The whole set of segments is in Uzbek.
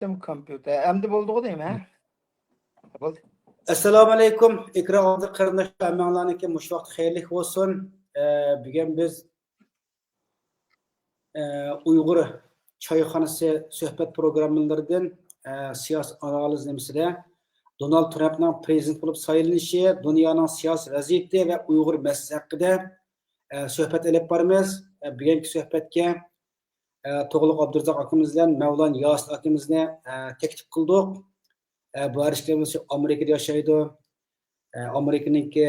Açtım kompüter. Endi bo'ldi değil mi? Bo'ldi. Assalomu alaykum. Ekran oldi qarindoshlar, hammalarga mush vaqt xayrli bo'lsin. Bugun biz Uyg'ur choyxonasi suhbat programmalaridan siyosiy analiz nimasida Donald Trumpning prezident bo'lib saylanishi, dunyoning siyosiy vaziyati va Uyg'ur masalasi haqida suhbat olib boramiz. Bugungi suhbatga To'g'liq Abdurazzoq akamiz bilan Mavlon Yosit akamizni taklif qildik. Bu arishlarimiz Amerikada yashaydi. Amerikaniki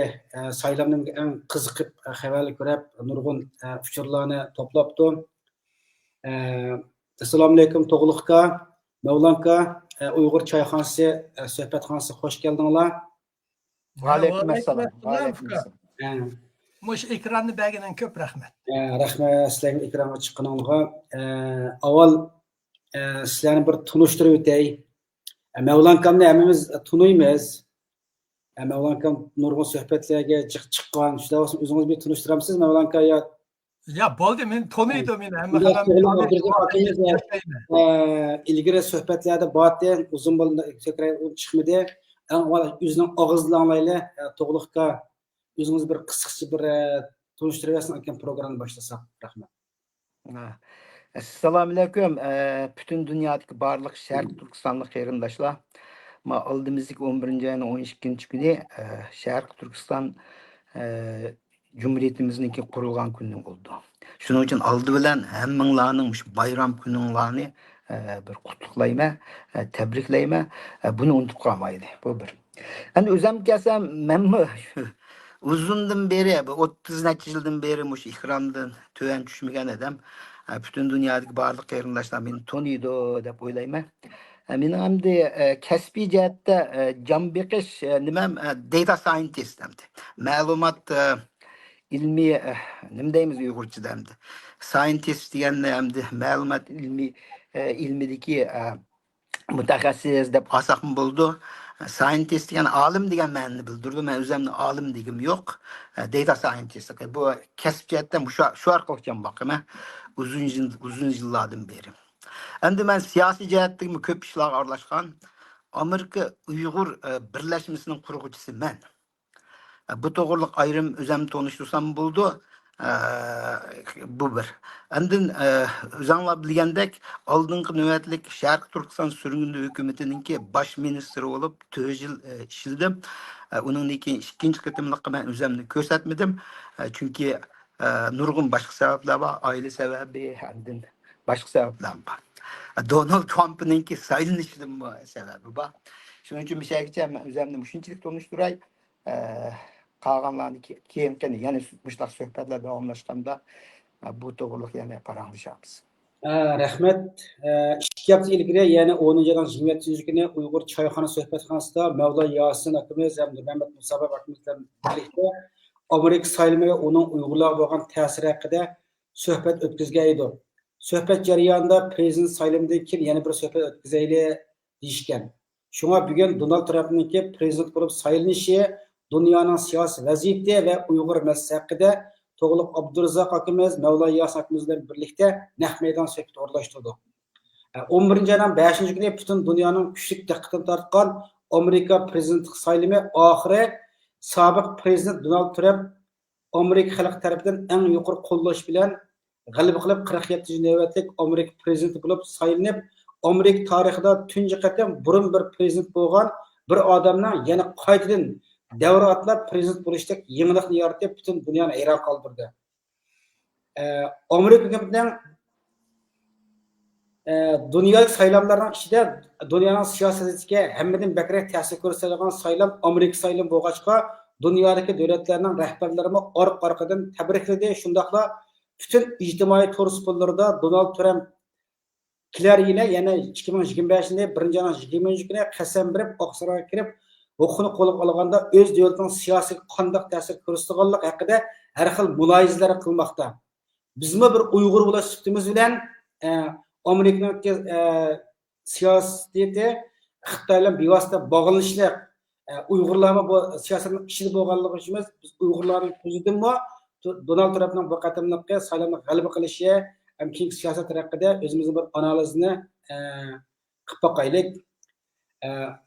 saylamlarga eng qiziqib xabarlar ko'rib, nurg'un uchurlarni to'plabdi. Assalomu alaykum To'g'liqqa, Mavlonqa, Uyg'ur choyxonasi suhbatxonasiga xush keldinglar. Va alaykum assalom. Mush ekranni berganidan ko'p rahmat. Rahmat sizlarga ekranga chiqqaningizga. Avval sizlarni bir tunishtirib o'tay. Mavlonkamni hammamiz tunuymiz. Mavlonkam nurg'un suhbatlarga chiqqan. Shular uchun o'zingiz bir tunishtiramsiz Mavlonka yo? Ya bo'ldi, men tunuydim meni hamma ilgari suhbatlarda bordi, uzun bo'ldi, chiqmadi. Avval o'zining og'zidan anglayli, To'g'liqqa o'zingiz bir qisqacha bir tunishtirib bersin ekan programmani boshlasak. Rahmat. Assalomu alaykum. Bütün dünyadaki barliq Sharq Turkistonlik qarindoshlar. Ma oldimizdagi 11-oyning 12 kuni Sharq Turkiston Cumhuriyetimizniki qurilgan kunning bo'ldi. Shuning uchun oldi bilan hammanglarning bayram kuninglarni bir qutluklayman, tabriklayman. Buni unutib qolmaydi. Bu bir. Endi o'zim kelsam, menmi uzundan beri, 30 necha yildan beri mush ikramdan tuvan tushmagan adam. Bütün dünyadaki barliq qarindoshlar meni tanıydi deb o'ylayman. Mening hamda kasbiy jihatda jon beqish nimam data scientist hamda. Ma'lumot ilmiy nima deymiz Uyg'urchada hamda. Scientist deganda hamda ma'lumot ilmidagi mutaxassis deb asaqim bo'ldi. Scientist degan olim degan ma'noni bildirdi. Men o'zimni olim degim yo'q. Data scientist. Bu kasb jihatdan shu orqali ham boqaman. Uzun yıllardan beri. Endi men siyosiy jihatdagi ko'p ishlarga aralashgan Amerika Uyg'ur birlashmasining qurg'uvchisi men. Bu to'g'riliq ayrim o'zim tanishtirsam bo'ldi. Bu bir. Endi o'zinglar bilgandek, oldingi navbatlik Sharq Turkiston surguni hukumatiningki bosh ministri bo'lib 4 yil ishladim. Uningdan keyin ikkinchi qatimliqqa men o'zimni ko'rsatmadim. Chunki nurg'un boshqa sabablar bor, oila sababi, hamdan boshqa sabablar bor. Donald Trump'ninki saylanishidan bu sababi bor. Shuning uchun mishagicha men o'zimni shunchalik tanishtiray. Qolganlarni keyin yana mushlar suhbatlar davomlashganda bu to'g'riliq yana paranglashamiz. Rahmat. 2 hafta ilgari, ya'ni 10-27 kuni Uyg'ur choyxona suhbatxonasida Mavlon Yosin akamiz hamda Muhammad Musaboq akamiz bilan birlikda Amerika saylimi ve onun Uyg'urlarga bo'lgan ta'siri haqida suhbat o'tkazgan edi. Suhbat jarayonida prezident saylimidan keyin yana bir suhbat o'tkazayli deyishgan. Shunga bugun Donald Trump'ninki prezident bo'lib saylanishi, dunyoning siyosiy vaziyati va Uyg'ur masalasi haqida To'g'liq Abdurazzoq akamiz, Mavlon Yosit akamiz bilan birlikda naq maydon suhbat o'rlashtirdi. 11-oyning 5-kuni butun dunyoning kuchli diqqatini tortgan Amerika prezidentlik saylimi oxiri sobiq prezident Donald Trump Amerika xalq tarafidan eng yuqori qo'llash bilan g'alaba qilib 47-navbatlik Amerika prezidenti bo'lib saylanib, Amerika tarixida tunji qatam burun bir prezident bo'lgan bir odamning yana qaytadan davra atlab prezident bo'lishdak yangilikni yaratib, butun dunyoni hayron qoldirdi. Amerika hukumatining dunyolik saylovlarning ichida dunyoning siyosatiga hammadan bakrak ta'sir ko'rsatadigan saylam Amerika saylam bo'lg'achqa dunyodagi davlatlarning rahbarlari orqadan tabrikladi. Shundaqla butun ijtimoiy to'rspollarda Donald Trump kelar yili yana 2025-da 1-20 kuni qasam berib Oqsaroyga kirib, huquqni qo'lga olganda o'z davlatining siyosiy qanday ta'sir ko'rsatganligi haqida har xil muloyizalar qilmoqda. Bizmi bir Uyg'ur bo'lish sifatimiz bilan Amerikaning siyosati Xitoylar bevosita bog'lanishlar Uyg'urlarga bu siyosatning ishida bo'lganligi uchun biz Uyg'urlarning ko'zidinmi Donald Trumpning bu qatimliqqa saylovni g'alaba qilishi ham keng siyosat haqida o'zimizning bir analizni qilib boqaylik.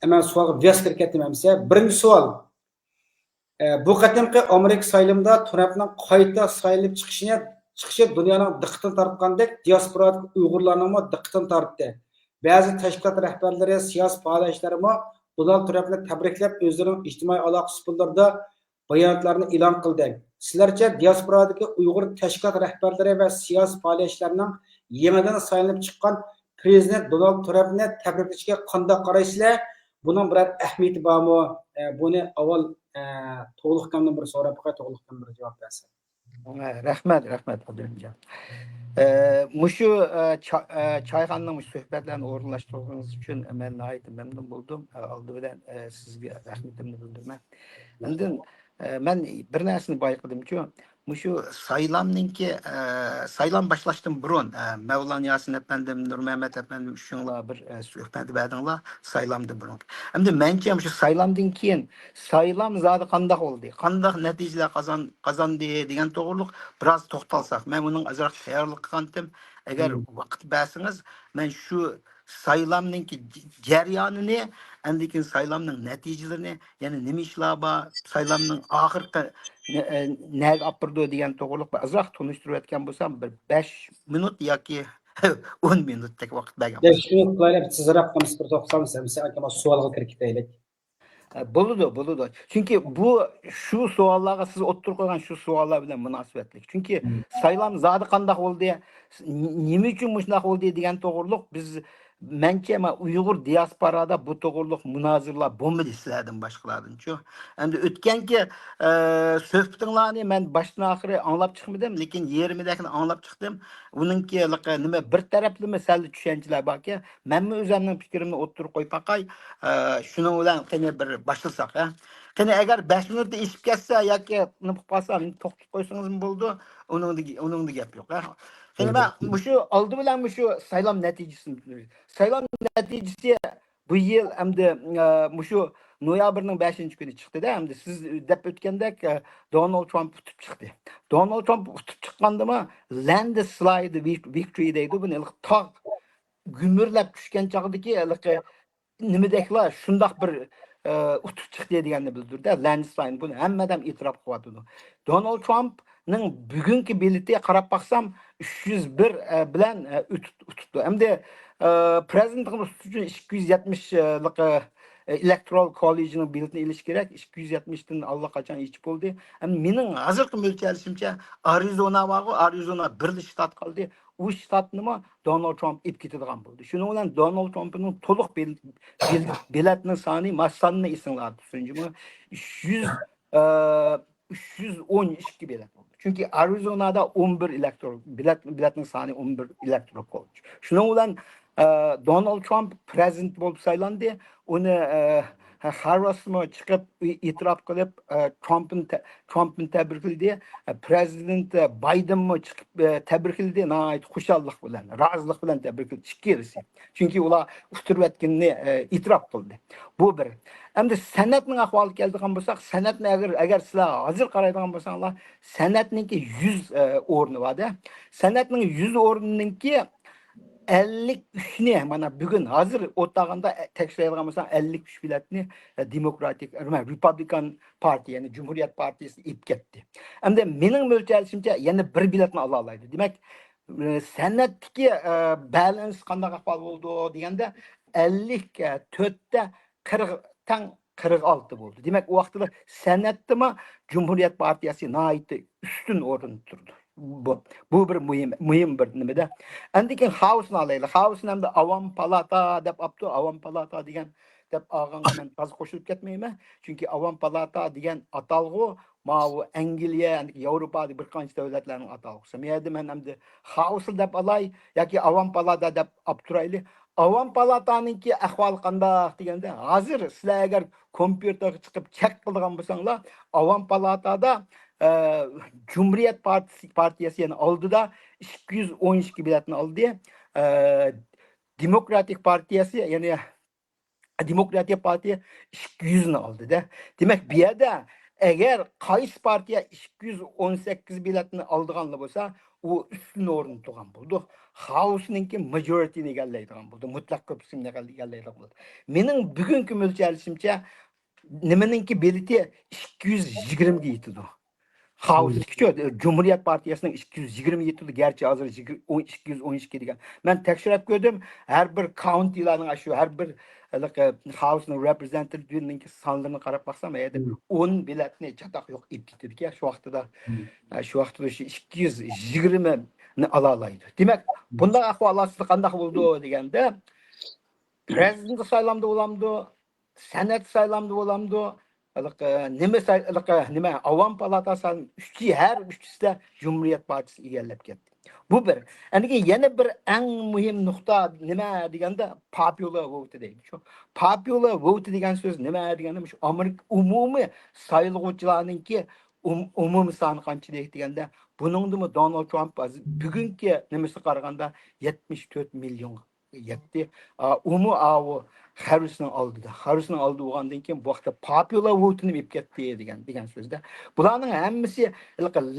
Hemen sualga viyas kirib ketdim emsa. Birinchi savol. Bu qatimki Amerika saylimda Trumpning qayta sayilib chiqishi dunyoning diqqatini tortgandek, diasporadagi Uyg'urlarning diqqatini tortdi. Ba'zi tashkilot rahbarlari, siyosiy faoliyatchilar Donald Trumpni tabriklab o'zlarining ijtimoiy aloqa usullarida bayonotlarni e'lon qildi. Sizlarcha diasporadagi Uyg'ur tashkilot rahbarlari va siyosiy faoliyatchilarning yangidan saylanib chiqqan prezident Donald Trumpni tabriklashga qanday qaraysizlar? Buning bir ahamiyati bormi? Buni avval to'liqdan bir so'rab qo'y, to'liqdan bir javob bersin. Rahmat Abduljon. Mushu çayxonaning suhbatlarini o'rinlashtirganingiz uchun men nihoyatda mamnun bo'ldim. Oldi bilan sizga rahmatimni bildiraman. Endi men bir narsani bayqadimki, mushu saylam boshlashdan burun Mavlon Yasin efendim, Nur Mehmet efendim shunlar bir suhbat berdinglar saylamdan burun. Endi mencha shu saylamdan keyin saylam zodi qanday bo'ldi? Qanday natijalar qozondi degan to'g'riliq biroz to'xtalsak. Men uning azroq tayyorlik qilgandim. Agar vaqt bersangiz, men shu saylamning jarayonini, andikin saylamning natijalarini, ya'ni nima ishlar bor, saylamning oxirgi nega olib bordi degan to'g'riliq azroq tunishtirib o'tgan bo'lsam, bir 5 minut yoki 10 minutdek vaqt bergan. 5 minut qilib tezroq qilib bir to'xtalamiz. Mesela akama savolga kirib ketaylik. Bo'ladi. Chunki bu shu savollarga siz o'ttirib qo'ygan shu savollar bilan munosabatli. Chunki saylam zodi qanday bo'ldi, nima uchun shunday bo'ldi degan to'g'riliq biz mencha Uyg'ur diasporada bu to'g'riliq munozirlar bo'lmadi sizlardan boshqalardan-chu. Endi o'tganki suhbatinglarni men boshdan oxiri anglab chiqmadim, lekin yerimidagini anglab chiqdim. Uningki nima bir taraflimi sal tushunchalar borki, men o'zimning fikrimni o'ttirib qo'yib qo'y. Shuning bilan qani bir boshlasak, ha. Qani agar 5 minutda ishib ketsa yoki nima qilib qolsam, to'xtatib qo'ysangiz bo'ldi, uningda gap yo'q, ha. Qani men shu oldi bilan shu saylam natijasini saylam natijasi bu yil hamda shu noyabrning 5-kuni chiqdi-da, hamda siz deb o'tgandek Donald Trump tutib chiqdi. Donald Trump tutib chiqqandimi landslide victory deydi, buni tog' gumurlab tushgan chog'dagi nimadeklar shundoq bir utib chiqdi deganni bildirdi. Landslide buni hammadan e'tirof qilyapti. Donald Trumpning bugungi bileti qarab baqsam 301 bilan utibdi. Hamda prezidentimiz uchun 270 Electoral College'ning biletini ilish kerak. 270 dan allaqachon yechib bo'ldi. Mening hozirgi mo'ljalishimcha Arizona bor, Arizona bir shtat qoldi. U shtat nima Donald Trump ib ketadigan bo'ldi. Shuning bilan Donald Trumpning to'liq biletning soni masanni esinglar tushunjimi? 312 bilet bo'ldi. Chunki Arizonada 11 electoral biletning soni 11 electoral college. Shuning bilan Donald Trump prezident bo'lib saylandi. Uni Harris'mi chiqib e'tirof qilib Trump'ni tabrikladi. Prezident Biden'mi chiqib tabrikladi. Nihoyat xushallik bilan, rozilik bilan tabrikladi. Ikkisi. Chunki ular ushtirayotganini e'tirof qildi. Bu bir. Endi san'atning ahvoliga keladigan bo'lsak, san'atni agar sizlar hozir qaraydigan bo'lsanglar, san'atningki 100 o'rni bor-da. San'atning 100 o'rniningki 53'ni mana bugün hazır o'taganda tekshiradigan bo'lsam 53 biletni Demokratik Republikan Parti, yani Cumhuriyet Partisi ib ketdi. Endi mening mo'ljalishimcha yana bir biletni ola oladi. Demak, san'atdagi balans qanday ahvol bo'ldi deganda 54 ta 40 46 bo'ldi. Demak, u vaqtda san'atdimi Cumhuriyet Partiyasi nihoyatda ustun o'rinda turdi. Bu bir muhim bir nimada. Andikin House'ni alaylik. House'ni hamda Avam Palata deb apti. Avam Palata degan deb olganga men to'g'ri qo'shilib ketmayman. Chunki Avam Palata degan atalg'u bu Angliya, Yevropada bir qancha davlatlarning atalg'usi. Men hamda House deb olay yoki Avam Palata deb olib turaylik. Avam Palataninki ahvol qanday deganda, hozir sizlar agar kompyuterga chiqib check qiladigan bo'lsanglar, Avam Palatada Cumhuriyet Partiyasi yani oldida 212 biletni oldi. Demokratik Partiyasi yani Demokratik Partiya 200 ni oldi-da. Demak, bu yerda agar qaysi partiya 218 biletni oldiganlar bo'lsa, o üstün orunu tutan buldu. House'ninki majority'ni egallaydigan buldu. Mutlak köpüsünü egallaydigan buldu. Mening bugünkü mölçerlişimçe nimeninki beliti 220 ga yetidi. House Cumhuriyet Partiyasining 220 yetidi. Gerçi hazır 212 degan. Men tekshirib ko'rdim. Har bir countylarning shu har bir House'ning representative'ninki sonlarini qarab baksam, 10 biletni chataq yo'q ib ketdi. Şu vaqtda shu 220 ni ala oladi. Demak, bunday ahvolatda qanday bo'ldi deganda, prezident saylamda bo'lamdi, senat saylamda bo'lamdi, nima avam palatasi har uchta Cumhuriyet Partisi egallab ketdi. Bu bir. Yana bir eng muhim nuqta nima deganda popular vote deydi. Shu popular vote degan so'z nima deganda shu Amerika umumiy saylovchilarningki umumiy soni qancha deganda buningdimi Donald Trump bugungi nimasi qaraganda 74 million yetdi. Harris'ning oldida. Harris'ning oldi bo'lgandan keyin bu vaqtda popular vote'ni ib ketdi degan so'zda. Bularning hammasi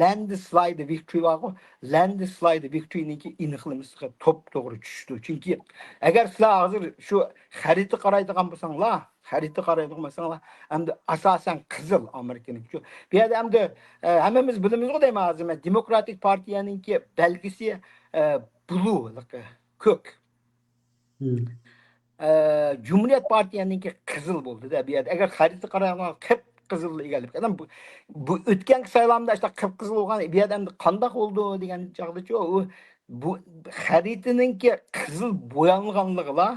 landslide victory var. Landslide victory'ninki aniqlamasiga to'g'ri tushdi. Chunki agar sizlar hozir shu xarita qaraydigan bo'lsanglar, endi asosan qizil Amerikaning shu. Bu yerda endi hammamiz bilamiz-ku deyman hozir. Demokratik partiyaninki belgisi blue, ko'k. Cumhuriyet Partiyaninki qizil bo'ldi-da. Bu yerda agar xarita qarayman, qip qizil egallab ketgan. Bu o'tgan saylovda işte qip qizil bo'lgan. Bu yerda endi qanday bo'ldi degan chog'da-chi, bu xaritaninki qizil bo'yalganligilar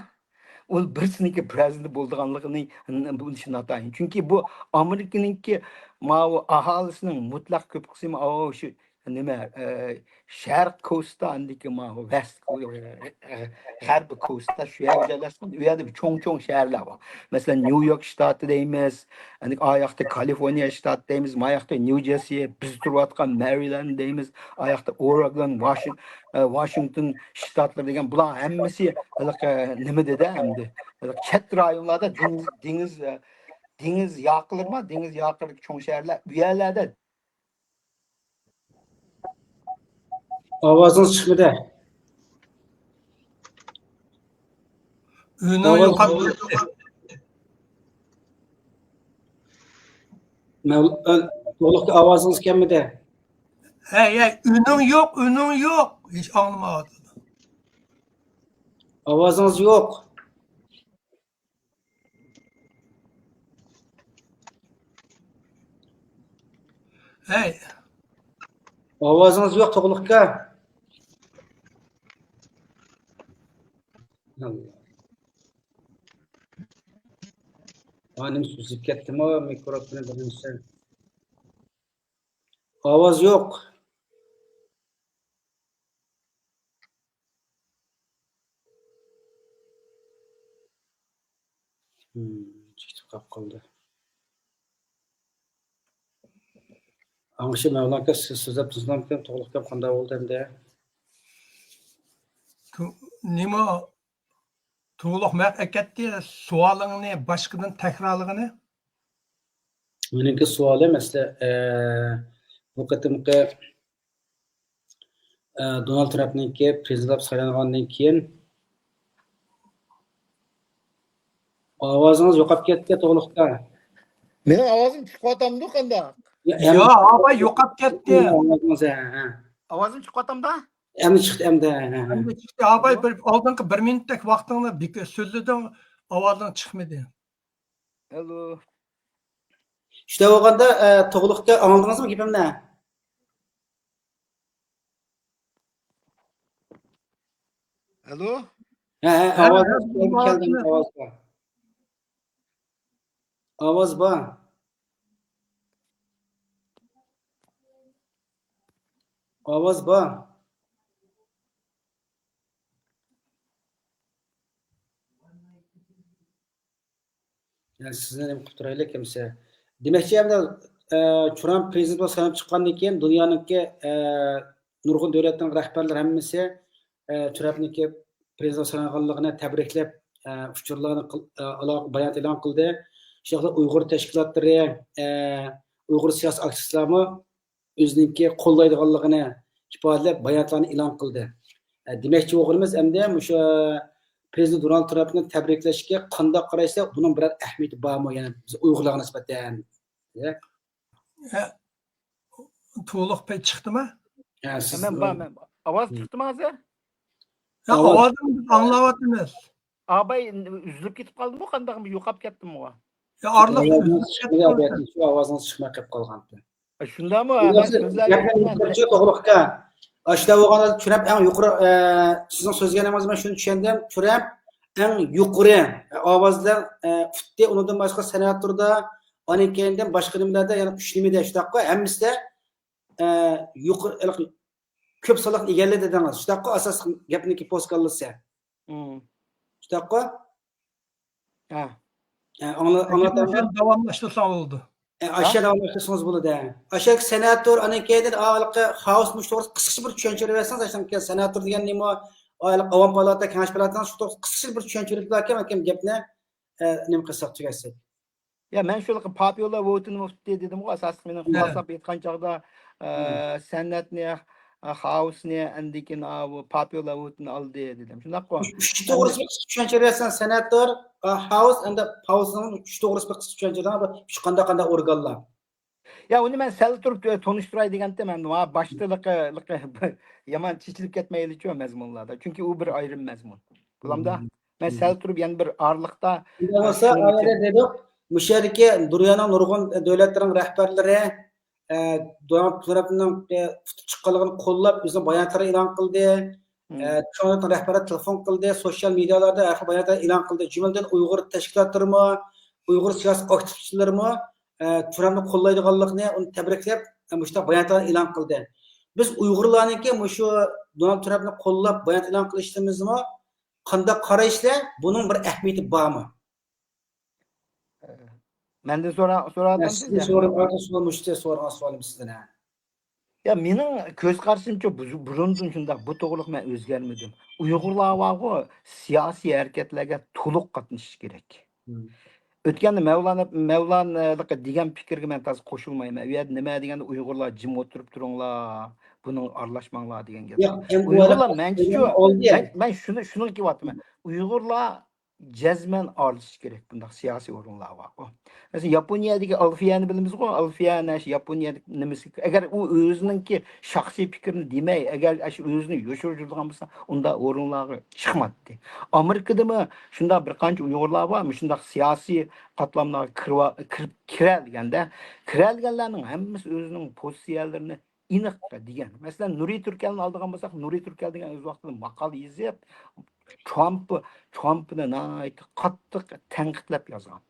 ol birsiniki prezident bo'lganligining bu ishni atayin. Chunki bu Amerikaninki aholisining mutlaq ko'p qismi shu nima Sharq Coast'ta andiki West G'arb Coast'ta shu yerga joylashgan. U yerda cho'ng shaharlar bor. Masalan, New York shtati deymiz, oyoqda Kaliforniya shtati deymiz, oyoqda New Jersey, biz turayotgan Maryland deymiz, oyoqda Oregon, Washington shtatlari degan bular hammasi nima dedi endi. Chet rayonlarda dengiz yaqinlarma, dengiz yaqinlik cho'ng shaharlar, bu yerlarda Ovozunuz çıkmadı. Ünün yo'qolib ketdi. To'liq ovozunuz kelmadi. Hey, ünün yo'q. Hech anglamadim. Ovozunuz yo'q. Hey, Ovozunuz yo'q to'liqqa. Anım susuz ketdim o mikrofonu birinchi. Ovoz yo'q. Chiqib qoldi. Angışı Mevlanka so'zlab tuzlamkan to'liqqa qanday bo'ldi endi? nima to'liq ketdi? Savolingni boshqadan takrorligini? Meniki savolim asli bu qatimqi Donald Trumpningki prezident saylangandan keyin ovozingiz yo'qolib ketdi to'liqqa. Mening ovozim chiqyapti qanday? Yo, avval yo'qolib ketdi. Ovozim chiqyapti? Endi chiqdi endi. Endi chiqdi. Avval bir oldingi 1 minutlik vaqtingni so'zlading, ovozing chiqmadi. Hello. Shunday bo'lganda to'liqqa angladingizmi gapimni? Hello. Ovoz keldi, ovoz bor. Ovoz bor. Ovoz bor. Yani sizden hem kuturayla kimse. Demakchi hamda Trump prezident bo'lib saylanib chiqqandan keyin dunyoniki nurg'un davlatning rahbarlari hammasi Trumpniki prezident saylanganligini tabriklab uchurlarni bayonot e'lon qildi. Shunaqa Uyg'ur tashkilotlari, Uyg'ur siyosiy aktivistlarmi o'ziniki qo'llaydiganligini, ifodalab bayonotlarni e'lon qildi. Demakchi o'g'limiz endi o'sha Prezident Donald Trampni tabriklashga qanday qaraysa, buning biror ahamiyati bormi? Ya'ni biz Uyg'urlarga nisbatan. To'liq pay chiqdimi? Siz Men ovoz chiqdimi hozir? Ya Ovoz- ovozini biz anglayapmiz. Abay üzülüp ketip qaldimi, qandaqmi yo'qolib ketdimi o? Ya orliq ovozingiz so'zlab chiqmay ketdi. qo'yapti, shu ovozingiz chiqmay qolib qolgandi. Shundami? Endi Men siz so'zlar gapni to'g'rilikka ashda bo'lganda Trump eng yuqori sizning so'zganingiz men shuni tushundim. Trump eng yuqori ovozda futdi, undan boshqa senatorda, uning keyindan boshqa nimalarda, ya'ni 3 nimada shunaqa hammasida yuqori ko'p soliq egalladi dedingiz. Shunaqa asos gapniki postqallasa. Shunaqa Ha. anlataman. Davomlashtirsa oldu. Aşağı davamlaştırsanız bunu da. Aşağı senator, anekeyden ağalıqı House müştəğız qısqışı bir düşənçörü verseniz, aşağı senator degen neymi o ağalıq avam palata, kengaş palatadan şu qısqışı bir düşənçörü bilərkən, hakem gepne neymi qısaq tügəsək. Ya men şunaqa popular vote'ni mufti dedim o asaslı meni xulosab aytgan chaqda san'atni House'ni andikin bu popular vote'ni oldi dedim. Shunaqa. Üç doğrusu bir qısq düşənçörü versen senator, House and House'ның üç doğrusu bir qısq düşənçörü şu qanda organlar. Ya uni men sal turib tonishtiray deganda men boshdalikqa yomon chechilib ketmayli chu mazmunlarda. Chunki u bir ayrim mazmun. Bulamda men sal turib yana bir orliqda Olsa ayada dedik, müşerike Duryanın nurgun devletlerin rehberleri Donald Trump'ın çıqqanlığını qo'llab o'zini bayonotlar e'lon qildi. Trump'ın rehberi telefon qildi, sosyal medyalarda bayonotlar e'lon qildi. Jumladan Uyg'ur tashkilotlarimi, Uyg'ur siyosiy aktivistlarimi Trump'ni qo'llaydiganligini uni tabriklab, mushta bayonotlar e'lon qildi. Biz Uyg'urlarniki shu Donald Trump'ni qo'llab bayonot e'lon qilishimizmi qanday qarashlar, buning bir ahamiyati bormi? Menden so'radim Sizga so'ragan savolim sizdan. Ya mening ko'z qarashimcha burundan shunday bu to'g'riliq men o'zgarmadim. Uyg'urlar va siyosiy harakatlarga to'liq qatnashish kerak. O'tganda Mevlana degan fikrga men tas qo'shilmayman. U yerda nima deganda Uyg'urlar jim o'tirib turinglar, buni aralashmanglar degan gap. Uyg'urlar men shuni deyapman. Uyg'urlar jazman aralashib kerak bundaq siyosiy o'rinlar bor. Mesela Yaponiyadagi Alfiyani bilamiz-ku, Alfiyani Yaponiyada nimasi? Agar u o'zininki shaxsiy fikrini demay, agar shu o'zini yoshiradigan bo'lsa, unda o'rinlarga chiqmaydi. Amerikadami shunda bir qancha Uyg'urlar bor, shunda siyosiy qatlamlarga kiradigan-da, kiradiganlarning hammasi o'zining pozitsiyalarini aniq degan. Masalan, Nuriy Turkalni oldigan bo'lsak, Nuriy Turkal degan o'z vaqtida maqola yozib, Trumpni qattiq tanqidlab yozgan.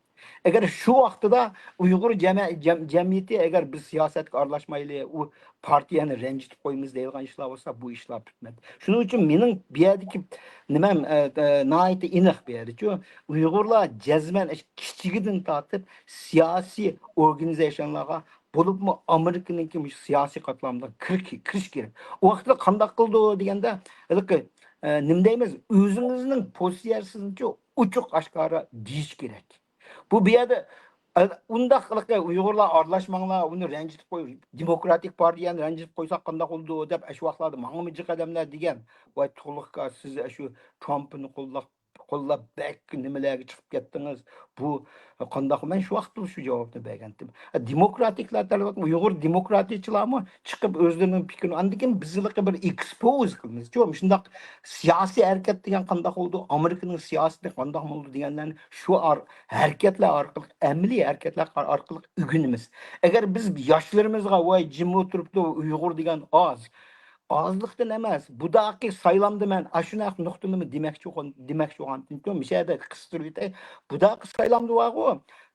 Agar shu vaqtida Uyg'ur jamiyati agar biz siyosatga aralashmaylik, u partiyani ranjitib qo'yamiz deydigan ishlar bo'lsa, bu ishlar bitmaydi. Shuning uchun mening bu yerdagi nimam nihoyatda aniq bu yerda. Uyg'urlar jazman kichigidan tortib siyosiy organizatsiyalarga bo'libmi Amerikaniki siyosiy qatlamda kirish kerak. U vaqtda qanday qildi deganda, nima deymiz, o'zingizning pozitsiyasini uchuq oshkora deyish kerak. Bu yerda undaq Uyg'urlar aralashmanglar, uni ranjitib qo'y, demokratik partiyani ranjitib qo'ysak qanday bo'ldi deb shu vaqtlarda mang'imichi qadamlar degan. Voy to'liqqa siz shu Trumpni qo'llab bak nimalarga chiqib ketdingiz. Bu qanday? Men shu vaqtda shu javobni bergandim. Demokratiklar tarafdan Uyg'ur demokratchilarmi chiqib o'zlarining fikrini andikin bizlarga bir expose qilamiz. Shundaq siyosiy harakat degan qanday bo'ldi? Amerikaning siyosati qanday bo'ldi deganlarni shu harakatlar orqali, amaliy harakatlar orqali o'rganamiz. Agar biz yoshlarimizga voy jim o'tiribdi Uyg'ur degan ozliqdan emas, budaqi saylamda men ashunaq nuqtani demoqchi bo'lgandim. Mishada qistirib aytay, budaqi saylamda var-ku,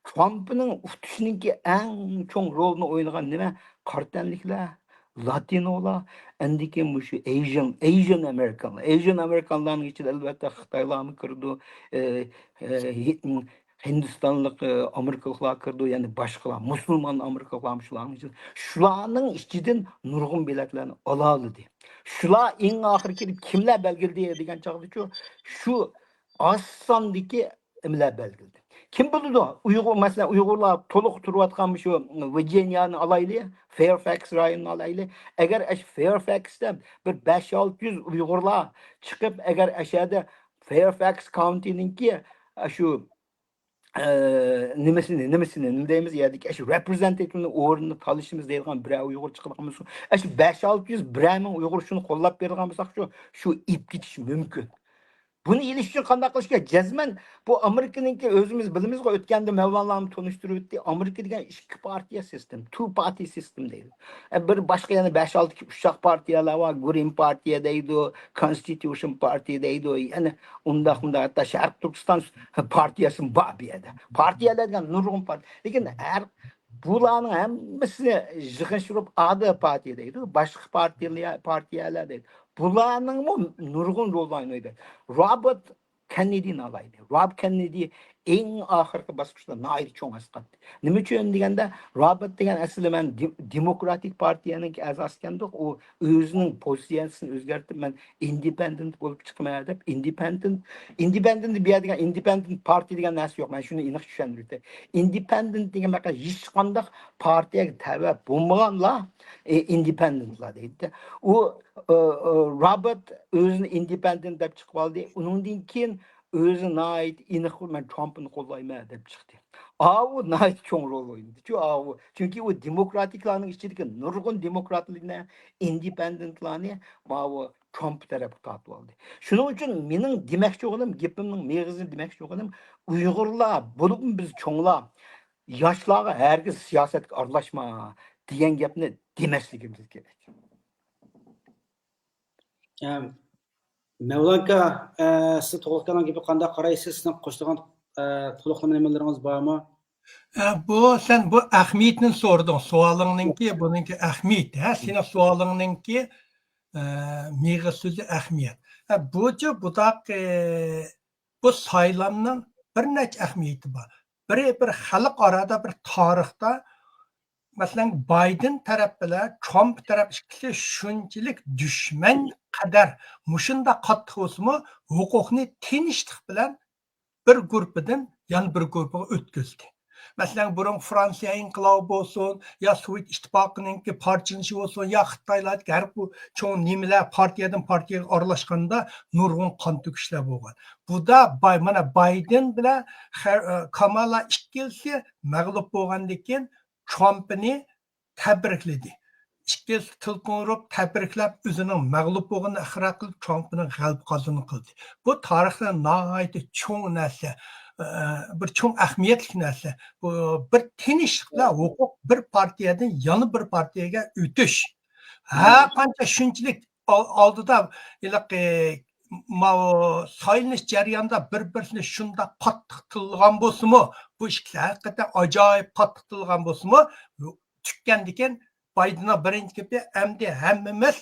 Trumpning utishningki eng cho'ng rolni o'ynagan nima? Qartanliklar, Latinolar, andiki shu Asian Amerikanlarning ichida albatta Xitoylarni kirdi, Hindistonlik Amerikalılar kirdi, ya'ni boshqalar, musulmon Amerikalılar shularning ichidan nurg'un biletlarni ola oldi. Shular eng oxiri kelib kimlar belgiladi degan chog'da shu oz sondagi nimalar belgildi. Kim bildi? Mesela Uyg'urlar to'liq turayotgan shu Virginia'ni alayli, Fairfax rayonini alayli. Agar Fairfaxda bir 5-600 Uyg'urlar chiqib, agar ashada Fairfax County'ninki shu nima deymiz yerdagi shu representativni o'rnini talishimiz deydigan bir Uyg'ur chiqadigan bo'lsa, shu 5-600 birayman Uyg'ur shuni qo'llab bergan bo'lsak, shu ip ketish mumkin. Bunu ilish uchun qanday qilish kerak? Jazman bu Amerikaningki o'zimiz bilimizga o'tganda Mavlanlarni tunishtirib o'tdi. Amerika degan ikki partiya sistem, two party system deydi. Bir boshqa yana 5-6 ushaq partiyalar var. Green partiya deydi, Constitution Party deydi. Yani unda hatta Sharq Turkiston partiyasi bor bu yerda. Partiyalar degan nurg'un partiya. Lekin har bularning hammasini yig'ishtirib AD partiya deydi. Boshqa partiyalar deydi. Bularning nurg'un rol o'ynaydi. Robert Kennedy'ni alaydi. Rob Kennedy eng oxirgi bosqichda nihoyat cho'ng asqatdi. Nima uchun deganda, Robert degan asli men Demokratik partiyaning a'zosi ekandik. U o'zining pozitsiyasini o'zgartirib, men independent bo'lib chiqmayman deb, independent bu degan independent party degan narsa yo'q. Men shuni aniq tushuntirdim. Independent degan maqsad hech qanday partiyaga tabe bo'lmaganlar independentlar deydi. U Robert o'zini independent deb chiqib oldi. Uningdan keyin o'zini ait aniq men Trumpni qo'llayman deb chiqdi. U nihoyat cho'ng rol o'ynadi. Chunki u demokratiklarning ichidagi nurg'un demokratlarni, independentlarni Trump tarafga tortib oldi. Shuning uchun mening demoqchi bo'lganim, gapimning meg'izini demoqchi bo'lganim, Uyg'urlar, bo'lib biz cho'nglar, yoshlarga hargiz siyosatga aralashma degan gapni demasligimiz kerak. Mevlanka, siz to'liqlagan gibi qanday qaraysiz? Sizning qo'shilgan to'liqlama nimalarınız bormi? Bu sen bu Ahmet'nin sordun. Sualınınki bununki Ahmet. Senin sualınınki meyği sözü Ahmet. Bu da bu saylanın bir neç Ahmet'i var. Bir halk arada bir tarixda mesela Biden taraf bilan Trump taraf ikkisi shunchalik dushman qadar mushunda qattiq bo'lsa-mu, huquqni tinchlik bilan bir guruhidan yana bir guruhiga o'tkazdi. Mesela burun Fransiya inqilobi bo'lsin, ya Sovet ittifoqininki parchalashi bo'lsin, ya Xitoylar har bu cho'ng nimalar partiyadan partiyaga aralashganda nurg'un qon to'kishlar bo'lgan. Bu da mana Biden bilan Kamala ikkisi mag'lub bo'lgandan keyin Trump'ni tabrikledi. İkisi tilpinib tabriklab o'zining mag'lub bo'lganini iqror qilib Trump'ning g'alaba qozonini qildi. Bu tarixda nihoyat cho'ng narsa, bir cho'ng ahamiyatli narsa. Bu bir tinchlikla huquq bir partiyadan yana bir partiyaga o'tish. Qancha shunchalik oldida saylanish jarayonida bir-birini shunda qattiq tilgan bo'lsa-mu, bu ikkisi haqiqatan ajoyib qattiq tilgan bo'lsa-mu, tukkandan keyin Biden'a birinchi gapi endi hammamiz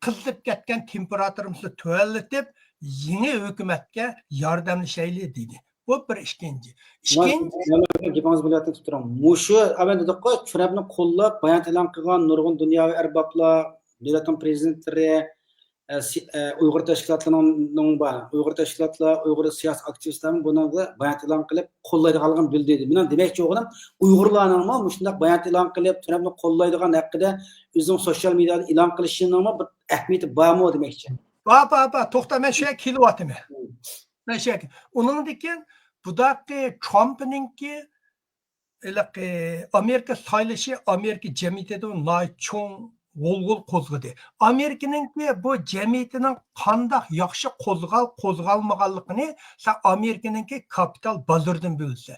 qizib ketgan temperaturamizni tuvallatib, yeni hukumatga yordamlashaylik dedi. Bu bir ikkinchi. Gapingiz bo'layotgan tuturam. Mushu avan dedik-ku, Trumpni qo'llab bayon e'lon qilgan nurg'un dunyoviy arboblar, davlatning prezidentlari, Uyg'ur tashkilotlarining Uyg'ur tashkilotlar, Uyg'ur siyosiy aktivistlar bunga bayon e'lon qilib qo'llaydiganligini bildirdi. Men demoqchi bo'lganim, Uyg'urlarning ham shunday bayon e'lon qilib Trumpni qo'llaydigan haqida o'zining sotsial mediada e'lon qilishining bir ahamiyati bormi demoqchi. To'xta, men shu yerga kelyapman. Men shu yerga. Uningdan keyin budaqi Trumpninki Amerika saylashi Amerika jamiyatida nihoyat cho'ng g'ulg'ul qo'zg'adi. Amerikaninki bu jamiyatining qanday yaxshi qo'zg'almaganligini sen Amerikaninki kapital bozordan bilsa.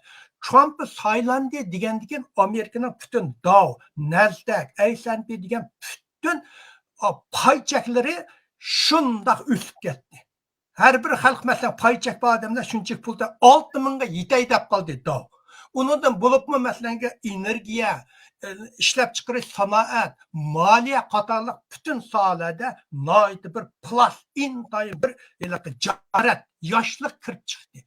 Trump saylandi degandan keyin Amerikaning butun Dow, Nasdaq, S&P degan butun paychaklari shunday o'sib ketdi. Her bir xalq mesela payçak bu adamlar shunchalik pulda 6000 ga yetay deb qoldi Dow. Undan bo'libmi masalan energiya, ishlab chiqarish, sanoat, moliya qatorliq butun sohalarda nihoyat bir plus intayin bir jarat, yoshlik kirib chiqdi.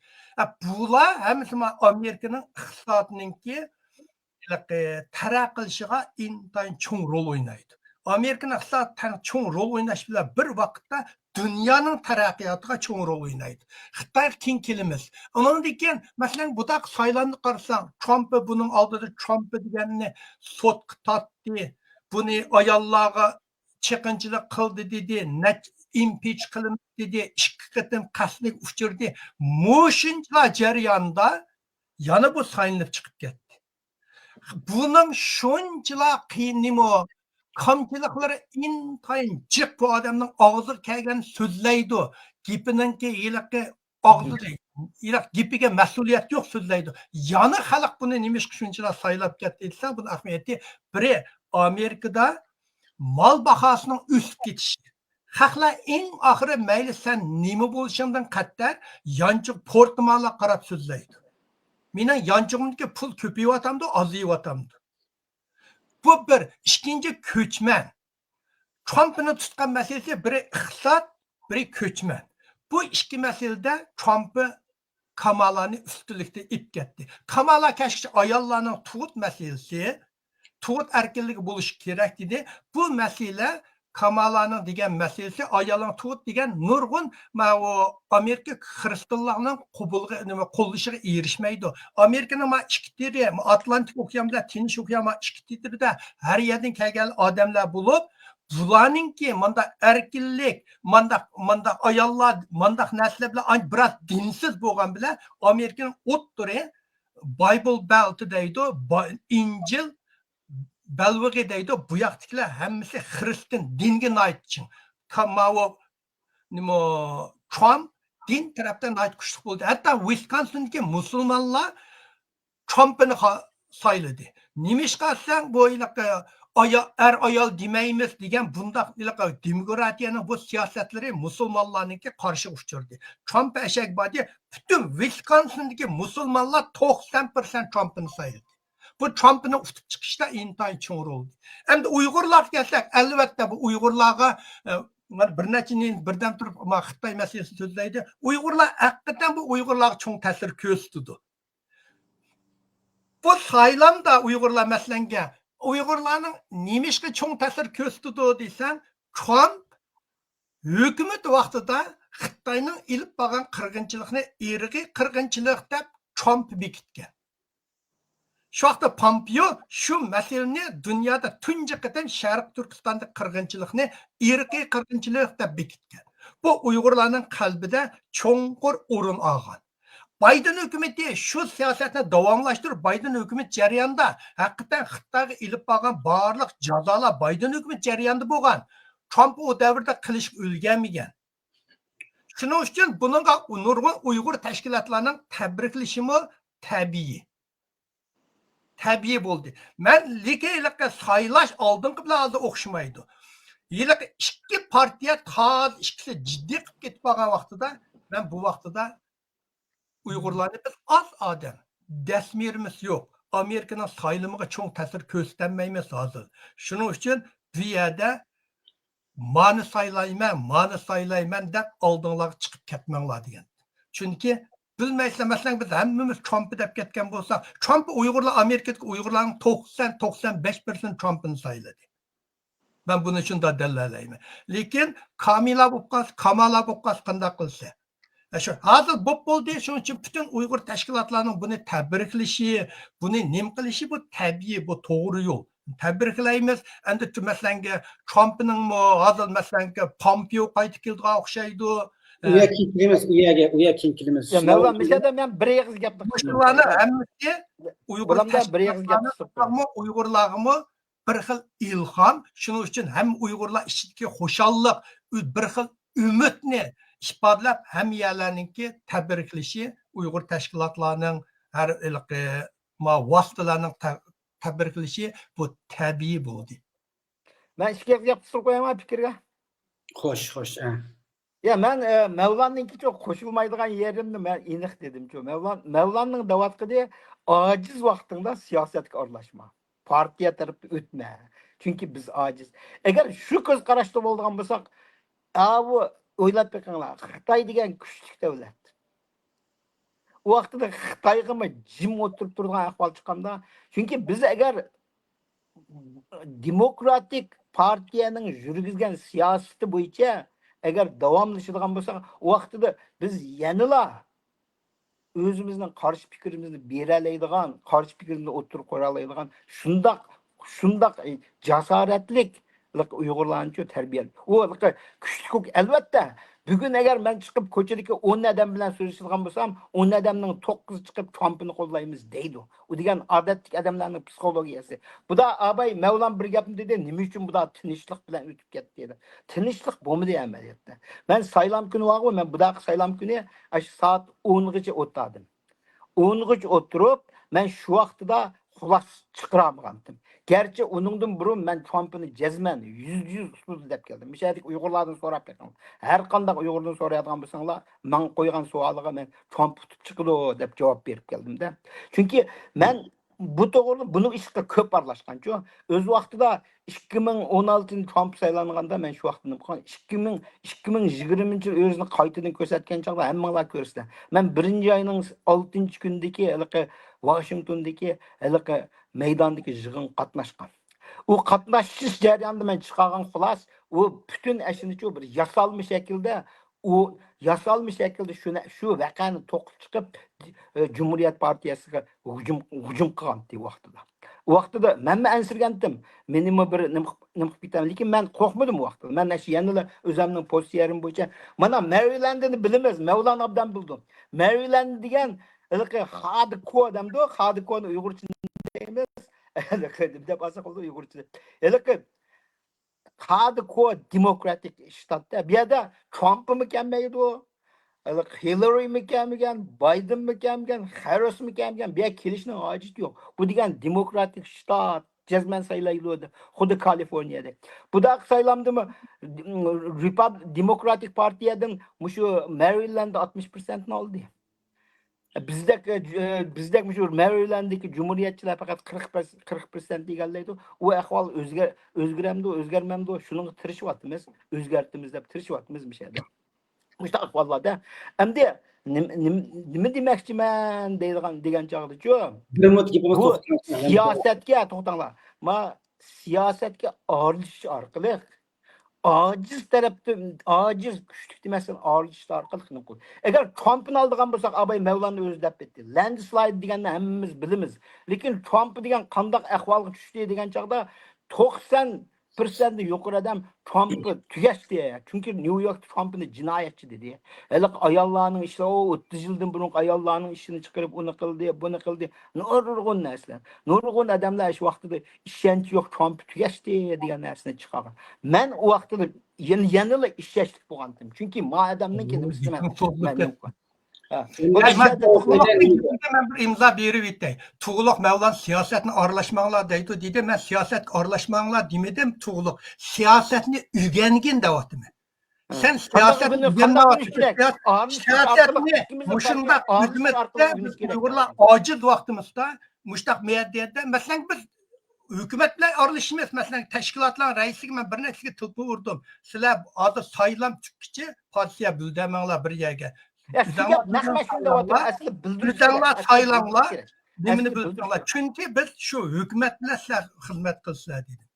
Bular hammasi Amerikaning iqtisodininki taraqqilishiga intayin cho'ng rol o'ynaydi. Amerikaning iqtisodida cho'ng rol o'ynash bilan bir vaqtda dunyoning taraqqiyotiga cho'ng rol o'ynaydi. Xitoy keng kelimiz. Ondan keyin masalan budaq saylanni qarasang, Trump buning oldida Trump deganni sotqa tortdi. Buni ayollarga chiqinchilik qildi dedi, impeach qilindi dedi, 2 qatim qasdlik uchirdi. Mo'shunchalar jarayonda yana bu saylanib chiqib ketdi. Buning shunchalar qiynimo kamchiliklari intayin jiq bu odamning og'ziga kelgan so'zlaydi. Gapininki yiliqi og'zida yiliq gapiga mas'uliyat yo'q so'zlaydi. Yana xalq buni nima ish shunchalar saylab ketdi desa, buni ahamiyati biri Amerikada mal bahosining o'sib ketishi. Xalqlar eng oxiri mayli sen nima bo'lishingdan qattar yanchiq portmonga qarab so'zlaydi. Mening yanchig'imdagi pul ko'payotamdi, oziyotamdi. Bu bir. İkinci ko'chman. Trump'ni tutgan masalasi biri iqtisod, biri ko'chman. Bu ikki masalada Trump'ı Kamala'ni ustunlikda ip ketdi. Kamala kashki ayollarning tug'ut masalasi, tug'ut erkinligi bo'lishi kerak dedi. Bu masala Kamala'nın degan masalasi ayolning tug'ut degan nurg'un o Amerika xristianlarning qo'llashiga erishmaydi. Amerikaning ikki teri Atlantik okeanida, Tinch okeanida ikki terida har yerdan kelgan odamlar bo'lib, bularningki manda erkinlik, manda ayollar, manda narsalar bilan biroz dinsiz bo'lgan bilan Amerikaning o'ttiri Bible Belt deydi, Injil Belvigi deydi, bu yoqdagilar hammasi xristian dinga oid. Trump din tarafdan oid kuchli bo'ldi. Hatto Wisconsin'dagi musulmonlar Trump'ni sayladi. Nima ish qilsang bu ayol demaymiz degan bundaq demokratiyaning bu siyosatlari musulmonlarningga qarshi uchirdi. Trump ashakbadi butun Wisconsin'dagi musulmonlar 90% Trump'ni sayladi. Bu Trump'ni utib chiqishda intayin cho'ng rol. Endi Uyg'urlarga kelsak, albatta bu Uyg'urlarga bir necha yil birdan turib Xitoy masalasini so'zlaydi. Uyg'urlar haqiqatan bu Uyg'urlarga cho'ng ta'sir ko'rsatdi. Bu saylamda Uyg'urlar masalanga Uyg'urlarning nima ishga cho'ng ta'sir ko'rsatdi desan, Trump hukumat vaqtida Xitoyning ilib borgan qirg'inchilikni irqiy qirg'inchilik deb Trump bekitgan. Şu vaqtda Pompeo şu masalani dunyoda tunji qatam Sharq Turkistonda qirg'inchilikni irqiy qirg'inchilik deb bekitgan. Bu Uyg'urlarning qalbida cho'nqur o'rin olgan. Biden hukumati shu siyosatni davomlashtirib, Biden hukumat jarayonida haqiqatan Xitoyga ilib borgan barliq jazolar Biden hukumat jarayonida bo'lgan. Trump o davrda qilish o'lganmagan. Shuning uchun buningga nurg'un Uyg'ur tashkilotlarining tabriklashimi tabiiy. Tabiiy bo'ldi. Men lekin saylash oldingi bilan hozir o'xshamaydi. Yiliq ikki partiya ikkisi jiddiy qilib ketib qolgan vaqtida, men bu vaqtida Uyg'urlarni biz oz odam, dasmirimiz yo'q. Amerikaning saylamiga cho'ng ta'sir ko'rsatmaymiz hozir. Shuning uchun bu yerda mani saylayman deb oldinlarga chiqib ketmanglar degan. Chunki bilmaysiz, masalan biz hammamiz Trump'ı deb ketgan bo'lsak, Trump Uyg'urlar Amerikadagi Uyg'urlarning 90-95% Trump'ni sayladi. Ben bunun için de dalalayman. Lekin Kamala bo'lib qolsa qanday qilsa. Shu hozir bo'ldi, shuning uchun butun Uyg'ur tashkilotlarining buni tabriklashi, buni nim qilishi bu tabiiy, bu to'g'ri yo'l. Tabriklaymiz. Endi masalan Trump'ning hozir masalan Pompeo qaytib keldiga o'xshaydi. Uya kinkilimiz. Ya Mevlam mesela ben bir yığız gapni Uyg'urlarni hammasi Uyg'urlarmi bir xil ilhom, shuning uchun ham Uyg'urlar ichidagi xo'shallik, bir xil umidni isbotlab ham yerlarningki tabriklashi Uyg'ur tashkilotlarining har vositalarning tabriklashi bu tabiiy bo'ldi. Ben ikki gap qo'yaman fikrga. Xo'sh. Ya ben Mevlam'nınki çok koşulmaydıgan yerimde ben iniq dedim. Mevlam'nın davatqıda aciz vaxtında siyasetlik arlaşma. Partiya tarafı ötme. Çünkü biz aciz. Eğer şu göz qaraşda bolgan bolsak, bu o'ylab bakinglar, Xitoy degan kuchli davlat. O vaqtda Xitoyga jim o'tirib turgan ahvol chiqqanda, chunki biz agar demokratik partiyaning yurgizgan siyosati bo'yicha agar davomlashadigan bo'lsa, u vaqtida biz yanala o'zimizning qarshi fikrimizni beralaydigan, qarshi fikrimizni o'tirib qo'ya oladigan shundoq jasoratlik Uyg'urlarni tarbiyalash. U kuchli albatta. Bugun agar men chiqib ko'chadagi 10 odam bilan so'zlashadigan bo'lsam, 10 odamning 9 chiqib Trumpni qo'llaymiz deydi. U degan odatlik odamlarning psixologiyasi. Bu da abay Mevlam bir gapni dedi, nima uchun bu da tinchlik bilan o'tib ketdi dedi. Tinchlik bo'lmadi amaliyotda. Men saylam kuni varmi, men bu da saylam kuni soat 10gacha o'tirdim. 10gacha o'tirib, men shu vaqtida xulos chiqaramagandim. Gerçi onundan burun ben Trump'ını cezmen yüz usulü dep geldim. Müşahede Uygurlardan sorap bakın. Her kandak Uygurdan sorayatgan bolsanglar, men koygan sualıga men Trump tutup çıkıdı dep cevap berip geldim de. Çünkü men bu doğru bunu işe köp arlaşkançı. Öz vaqtida 2016 Trump saylanğanda men şu vaqtını 2020 yıl özünü qaytadan körsətken çağda hemmeler görsün. Men 1. ayının 6. gündeki Washington'daki meydandaki yığın qatnaşqan. O qatnaşış jarayonida men chiqargan xulos, o bütün eşini bir yasalmış şekilde şu vaqani to'qib chiqib Cumhuriyet Partiyasiga hujum qilgan di vaqtida. O vaqtida men ansirgandim. Menimi bir nima bitam, lekin men qo'rqmadim o vaqtida. Men shu yanada o'zimning postiyarim bo'yicha mana Marylandni bilamiz, Mevlana abdan bildim. Maryland degan hardcore odamdi, hardcore Uyg'urcha deymiz. deb asa qildi Uyg'urcha. Hardcore demokratik shtatda bu yerda Trump mi kelmaydi? Hillary mi kelmagan, Biden mi kelmagan, Harris mi kelmagan, bu kelishning hojati yo'q. Bu degan demokratik shtat jazman saylaydi. Xuddi Kaliforniyada. Bu da saylamdimi Demokratik partiyadan shu Maryland 60% oldi. Bizdek şu Maryland'daki cumhuriyetçiler fakat 40% egallaydı. O ahval özgüremdi, özgermemdi. Şunun tırışıvattımız, özgertimiz de tırışıvattımız bir şeyde. İşte ahvallarda. Hem de ne demekçi ben degan çağdı şu. Bu siyasetke to'xtanglar. Ma siyasetke ağırlış arkalı. Aciz güçlük demezsen ağırlış arkalı qilib qo'y. Agar Trump'ni oldigan bo'lsak, abay Mevlana o'zi deb ketdi. Landslide deganni hammamiz bilamiz. Lekin Trump degan qandaq ahvolga tushdi degan chaqda 90% yuqori adam Trump'ni tugashdi. Çünkü New York Trump'ni jinoyatchi dedi. Hali ayollarning ishi, 30 yildan burun ayollarning ishini chiqarib uni qildi, buni qildi. Nurg'un narsalar. Nurg'un odamlar shu vaqtida ishonch yo'q Trump tugashdi degan narsani chiqargan. Men u vaqtida yanada ishonchli bo'lgandim. Chunki ma odamniki nima Ben bir imza berip ettim. Tuğluk Mevlan siyasetini arlaşmağla deydi. Dedi ben siyaset arlaşmağla demedim tuğluk. Siyasetini ügengin devatı mı? Sen siyasetini muşunda hükümette Uygurlar acil vaxtımızda muştaq medyada mesela biz hükümetle aralışmıyoruz. Mesela teşkilatlar reisliği ben bir neksige tıpı vurdum. Sizler adı sayılan tükçü partiye bildirmenler bir yerge. Bildirsenler sayılanlar demini bildirsenler. Çünkü biz şu hükümetle hizmet kılsınlar dedim.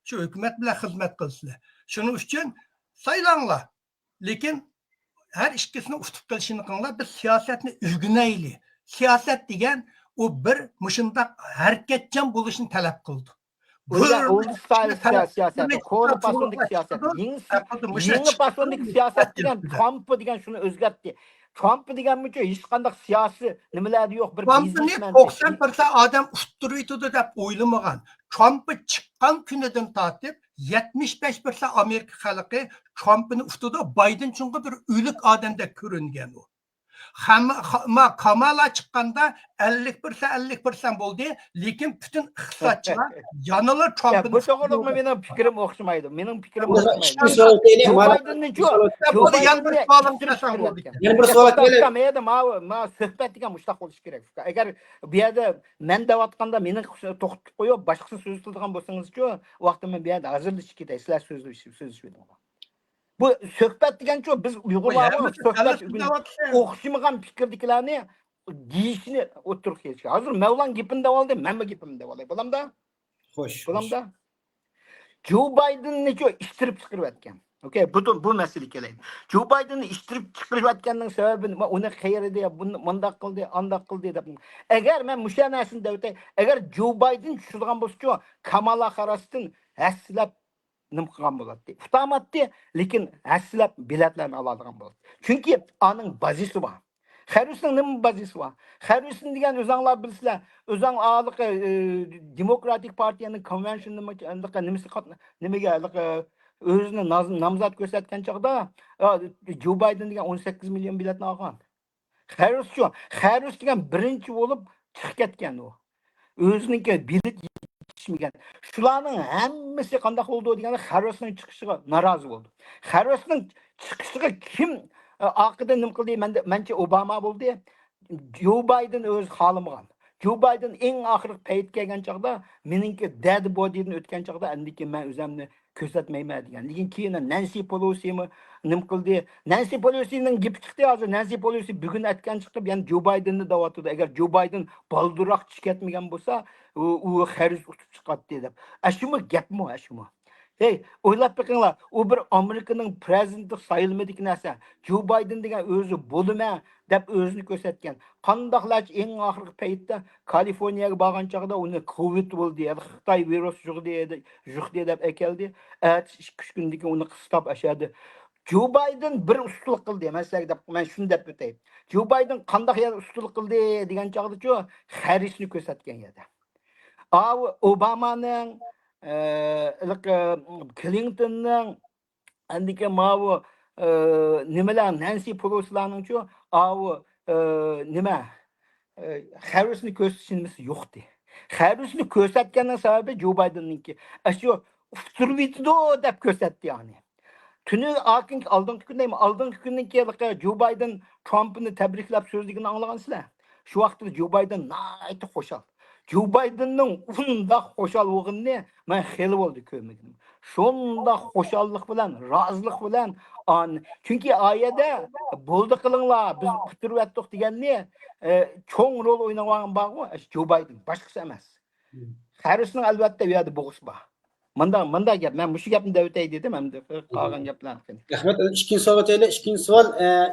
Şu hükümetle hizmet kılsınlar. Şunun için sayılanlar. Lekin her işkisini utup kılışını kılınlar. Biz siyasetini üzgüneyli. Siyaset degen o bir mışında hareketçen buluşunu talep kıldı. Siyaset, konu pasındaki siyaset, yeni pasındaki siyaset degen Trump'ı degen şunu özgertti. Trump'ı degen mi ki hiç kandak siyasi nimeleri yok. Trump'ı ne 90% adam usturuydu dep oylamagan. Trump'ı çıkan güneden tatip 75% Amerika halkı Trump'ını ustudu. Biden çünkü bir ölük adamda görüngen o. Kamala çıkkanda 50% oldu. Lekin bütün iqtisodchilar yanılar Trump'ın. Bu doğruluk mu benim fikrim okşamaydı. Benim fikrim okşamaydı. Yani bir so'rab kelaylik. Men ma suhbat degan mushtaq bo'lish kerak. Agar bu yerda men devatganda meni to'xtatib qo'yib, boshqasi so'z qiladigan bo'lsangiz-ku, vaqtimni bu yerda hazırlashib ketay. Sizlar so'zlashib. Bu suhbat degan-ku biz Uyg'urlar suhbat o'xshamagan fikrdagilarni deyishni o'tirib kelishgan. Hozir Mevlan gapini oldi, men ham gapimni olay. Bo'lamda? Xo'sh. Bo'lamda? Joe Bidenni ishtirib chiqarib atgan. Okey, bu mesele keleydi. Joe Biden'ı iştirip çıkarıvatkanның sebebini, onu xeyri diye, bunu mundaq qıldı, andaq qıldı dep. Eğer men muşa narsani dep, eğer Joe Biden tushilgan bolsa, Kamala Harris'tin hassilab nim qilgan bo'ladi. Utamatdi, lekin hassilab biletlarni oladigan bo'ladi. Chunki aning bazisi bor. Harris'ning nima bazisi bor? Harris'in degan o'zinglar bilsizlar, o'zing alik Demokratik partiyaning konvensiyoni nimasi nimaga özünü namzat ko'rsatgan chog'da Joe Biden degan 18 million biletni olgan. Harris degan birinchi bo'lib chiqib ketgan u. O'ziniki bilet yetishmagan. Shularning hammasi qanday bo'ldi deganda Harrisning chiqishiga norozi bo'ldi. Harrisning chiqishiga kim oqida nim qildi? Mencha Obama bo'ldi. Joe Biden o'zi xohlamagan. Joe Biden eng oxirgi payt kelgan chog'da meningki dead body'ni o'tgan chog'da andiki men o'zimni ko'rsatmayman degan. Lekin keyin Nancy Pelosi'mi nim qildi? Nancy Pelosi'ning gapi chiqdi hozir. Nancy Pelosi bugun aytgan chiqib, ya'ni Joe Bidenni da'vatida agar Joe Biden balduroq chiqib ketmagan bo'lsa, u Harris utib chiqadi deb. Ashumi gapmi, ashumi. Hey, o'ylab bakinglar, u bir Amerikaning prezidenti sayılmadik narsa. Joe Biden degan o'zi bo'lma deb o'zini ko'rsatgan. Qandoqlar eng oxirgi paytda Kaliforniyaga borgan chog'da uni COVID bo'ldi, Xitoy virus yuqdi deb ekeldi. 2 kundan keyin uni qistab ashadi. Joe Biden bir ustunlik qildi. Men shuni deb o'tayim. Joe Biden qandoq yer ustunlik qildi degan chog'da-chu Harrisni ko'rsatgan edi. Obamaning Clintonning andiki mavu nimalar Nancy Pelosi'larning-chu nima Harrisni ko'rsatishimiz yo'qdi. Harrisni ko'rsatganning sababi Joe Biden'ninki. Shu turvitdo deb ko'rsatdi yani. Tuni oldingi kundan keyin Joe Biden Trump'ni tabriklab so'zligini anglagansizlar. Shu vaqtda Joe Biden nayt xo'shal. Joe Biden'ning unda xo'shal bo'lganini men xeli bo'ldi ko'rmadim. Shunda xo'shallik bilan, rozilik bilan chunki oyada bo'ldi qilinglar, biz bitirvatdik deganni cho'ng rol o'ynagan bor-ku, Joe Biden boshqasi emas. Harrisning albatta bu yerda bo'g'is bor. Manda gap, men shu gapni davtay dedim, hamda qolgan gaplarni. Rahmat. Ikkinchi savol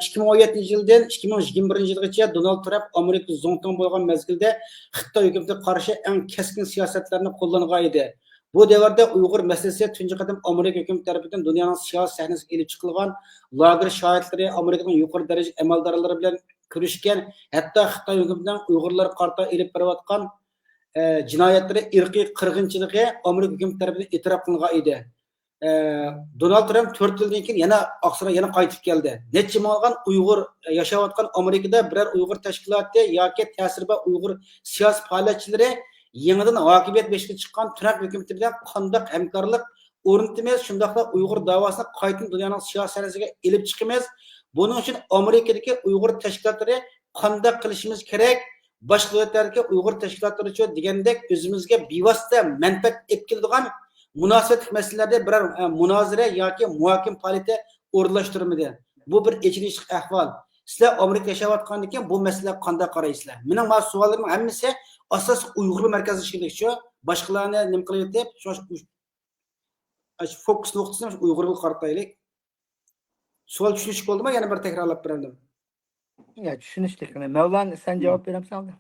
2017-yildan 2021-yilgacha Donald Trump Amerika zo'nton bo'lgan mezgilda Xitoy hukumatiga qarshi eng keskin siyosatlarni qo'llangan edi. Bu davrda Uyg'ur masalasi tunji qadam Amerika hukumati tomonidan dunyoning siyosiy sahnasiga elib chiqilgan, lager shohidlari Amerikaning yuqori darajali amaldorlari bilan ko'rishgan, hatto Xitoy hukumatining Uyg'urlar qarta elib borayotgan jinoyatlari irqiy qirg'inchiligi Amerika hukumati tomonidan e'tirof qilingan edi. Donald Trump 4 yildan keyin yana Oqsaroyga yana qaytib keldi. Necha mingdan Uyg'ur yashayotgan Amerikada biror Uyg'ur tashkiloti yoki ta'sirba Uyg'ur siyosiy faoliyatchilari yangidan hokimiyat beshga chiqqan Trump hukumati bilan qanday hamkorlik o'rnatamiz, shundaqla Uyg'ur davosini qayta dunyoning siyosiy sanasiga elib chiqamiz. Buning uchun Amerikadagi Uyg'ur tashkilotlari qanday qilishimiz kerak? Boshqa davlatlardagi Uyg'ur tashkilotlari uchun degandek o'zimizga bevosita manfaat olib keladigan munosabatli masalalarda biror munozara yoki muhokim faoliyati o'rinlashtirilmadi. Bu bir echilishli ahvol. Sizlar Amerikada yashayotgandan keyin bu masalaga qanday qaraysizlar? Mening savollarim hammasi asos Uyg'ur markazi ishlaydiku. Boshqalarni nima qilib deb, shu fokus nuqtasini Uyg'urga qarataylik. Savol tushunish bo'ldimi? Yana bir takrorlab beraman. Ya tushunishlik. Mavlan, sen javob beramsan?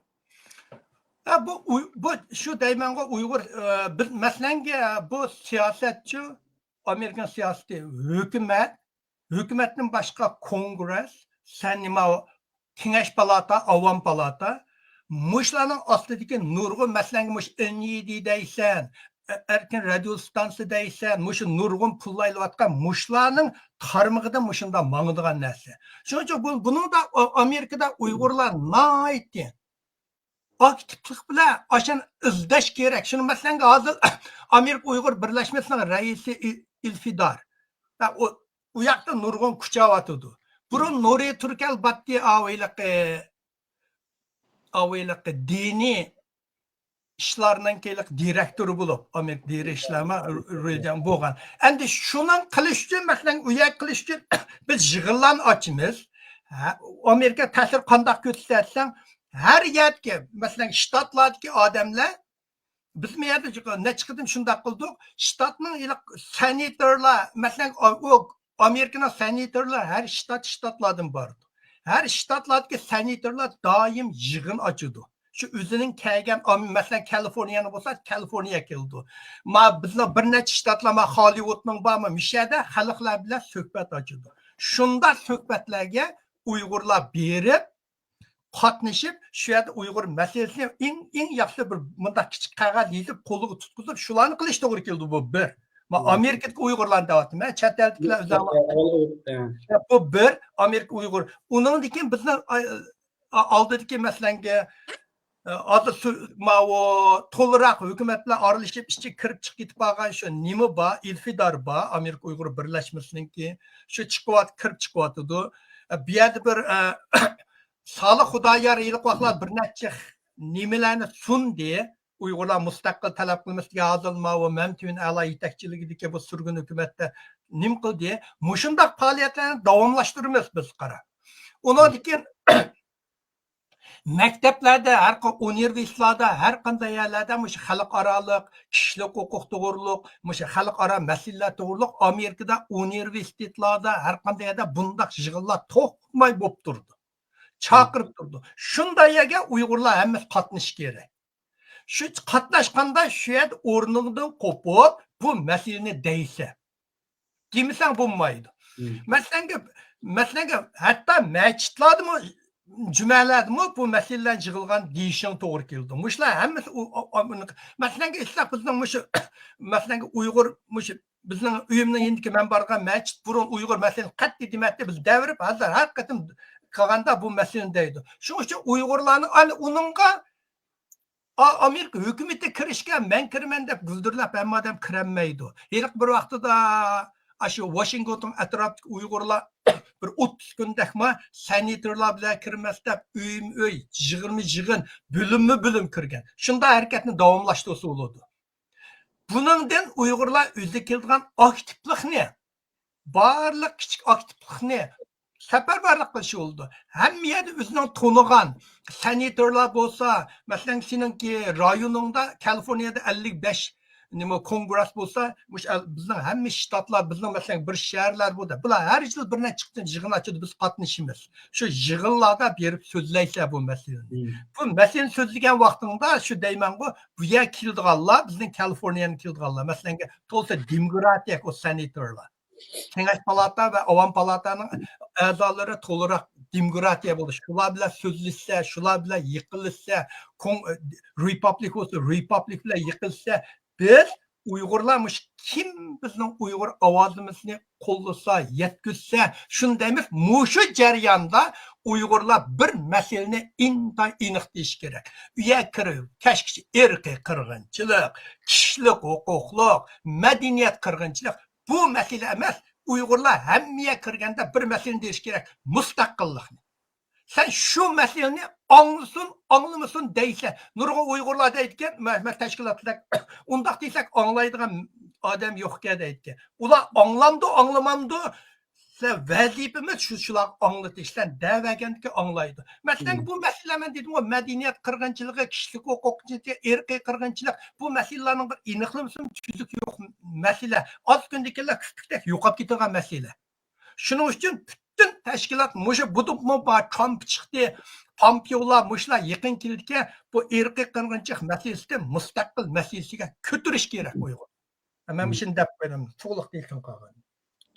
Bu şu deymenga Uygur mesela bu siyasetçi Amerikan siyaseti hükümetin başka kongres sen nima Kengeş palata, avam palata muşlarning ostidagi nurg'un mesela mush NYD deysan, erkin radio stansiya deysan, mush nurg'un pullaylayotgan mushlarning tarmog'ida mushunda mangdigan narsa. Shuning uchun buni da Amerikada Uyg'urlar naytdi. Aktiflik bilan aşan izlash kerak. Shuni masalan hozir Amerika Uyg'ur birlashmasining raisi Ilfidar. U yoqda nurg'un kuchayotdi. Burun Nuriy Turkal Batti avayliq diniy ishlarning kelik direktori bo'lib, Amerika diniy ishlarma rejim bo'lgan. Endi shuni qilish uchun masalan u yoq qilish uchun biz yig'inlarni ochamiz. Amerika ta'sir qanday ko'rsatsa her yerki, mesela ştatlardaki adamlar, bizim yerde ne çıkıdım şunda kıldık, ştatның senatorlar, mesela o Amerika'nın senatörler her ştatlardan vardı. Her ştatlardaki senatörler daim yığın açıdı. Şu özünün kelgen, mesela Kaliforniya'nın olsa Kaliforniya keldi. Ma bizler bir neçe ştatlar, ma Hollywood'un barmı, mişede halklar bile söhbet açıdı. Şunda söhbetlerge Uygurlar berip, qatnashib shu yerda Uyg'ur masalasini eng yaxshi bir bunday kichik qog'oz yezib qo'liga tutqizib shularni qilish to'g'ri keldi bu bir. Men Amerikadagi Uyg'urlarni deyapman. Men chet eldagilar bu bir Amerika Uyg'ur. Undan keyin bizni oldidagi masalanga hozir o to'liroq hukumatlar aralashib ichiga kirib chiqib ketib qolgan shu nima bor, ilfidor bor, Amerika Uyg'ur birlashmasiniki shu chiqyapti, kirib chiqyapti. Bu yerda bir Sağlık Xudoyor yilqoqlar bir necha nimalarni sundi Uyg'urlar mustaqil talab qilmasligiga hozirma va Mamtun A'lo yetakchiligidagi bu surgun hukumatda nim qildi. Mushundaq faoliyatlarni davomlashtiramiz biz qara. Undan keyin maktablarda, har universitetlarda, har qanday yerlarda shu xalqaroliq kishilik huquq to'g'riliq, shu xalqaro masalalar to'g'riliq Amerikada universitetlarda har qanday yerda bundaq yig'inlar to'xtamay bo'lib turdi. Chaqirib turdi. Shunday yerga Uyg'urlar hammasi qatnashishi kerak. Shu qatnashganda shu yerda o'rnidan qo'pib, bu masalani deysa. Demasang bo'lmaydi. Masalan, hatto masjidlardami, jumalardami bu masalalar yig'ilgan deyishing to'g'ri keldi. Mushlar hammasi masalan, isloq bizning mushu masalan Uyg'ur mushu bizning uyimning endiki men borgan masjid burun Uyg'ur masalan qat'iy demakda biz davrib hozir har qatim qilganda bu masalani deydi. Shuning uchun Uyg'urlarning uningga Amerika hukumati kirishga men kiraman deb guldirlab hamma odam kirolmaydi. Hech bir vaqtida shu Washington atrofidagi Uyg'urlar bir 30 kundakma sanitarlar bilan kirmas deb uy yig'in bo'lim kirgan. Shunda harakatni davomlashtirsa bo'ladi. Buningdan Uyg'urlar o'zi kelgan aktivlikni, barliq kichik aktivlikni safarbarlik qilish oldu. Hamma yerda o'zining to'nigan sanitarlar bo'lsa, masalan, seningki rayoningda Kaliforniyada 55 nima kongress bo'lsa, bizning hamma shtatlar, bizning masalan bir shaharlar bo'ldi. Bular har yil bir necha chiqdi yig'in ochadi, biz qatnashamiz. Shu yig'inlarda berib so'zlaysa bu masalani. Bu masalani so'zlagan vaqtingda shu deyman bu yer keldiganlar, bizning Kaliforniyani keldiganlar, masalan, to'lsa demokratiya o sanitarlar. Kengash palata ve Avam Palata'nın a'zolari to'liq demokratiya bo'ldi. Shular bilan so'zlashsa, shular bilan yiqilsa, Republik bo'lsa, Republik bilan yiqilsa, biz Uyg'urlarmiz kim bizning Uyg'ur ovozimizni qo'llasa, yetkazsa, shundaymiz. Mushu jarayonda Uyg'urlar bir masalani aniq deyish kerak. Uya kirib, tashqi irqiy qirg'inchilik, kishilik huquqliq, madaniyat qirg'inchilik bu mesele emas. Uyg'urlar hammaga kirganda bir meseleni deyish kerak, mustaqillikni. Sen şu meseleni anglamasin deyse, nurg'un Uyg'urlar deydigan, tashkilotlar undaq desak anglaydigan odam yo'qka deydi. Ular anglamamdi. Sen vazifemiz shular anglatish, sen davaganki anglaydi. Masalan, bu mesele men dedim o madaniyat qirg'inchiligi, kishilik huquqchiligi, irqiy qirg'inchilik, bu masalalarning bir aniqlamasi tuzuk yo'q masala. Az kundagilar kuchlikdek yo'qolib ketgan masala. Shuning uchun butun tashkilot mushu budupmi bor Trump chiqdi, Pompeolar mushlar yaqin keldiki, bu irqiy qirg'inchilik masalasini mustaqil masalasiga ko'tarish kerak Uyg'ur. Men shuni deb qo'yaman. To'liq deyilgan qolgan.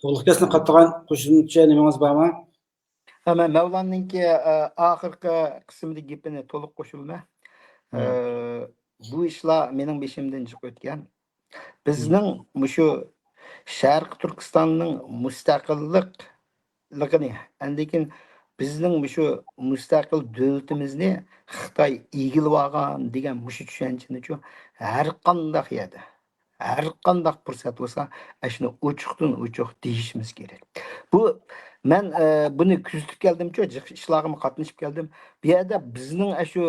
To'liq kesini qattigan qo'shimcha nimangiz bormi? Men Mavlanninki oxirgi qismidagi gapini to'liq qo'shilma. Bu ishlar mening beshimdan chiqib o'tgan. Bizning mushu Sharq Turkistonning mustaqilligini, lekin bizning mushu mustaqil davlatimizni Xitoy egilib olgan degan mushu tushunchani har qanday yerda her qanday fursat bo'lsa, shuni ochiqdan ochiq deyishimiz kerak. Bu men buni kuzatib keldim-ku, ishlarimga qatnashib keldim. Bu yerda bizning shu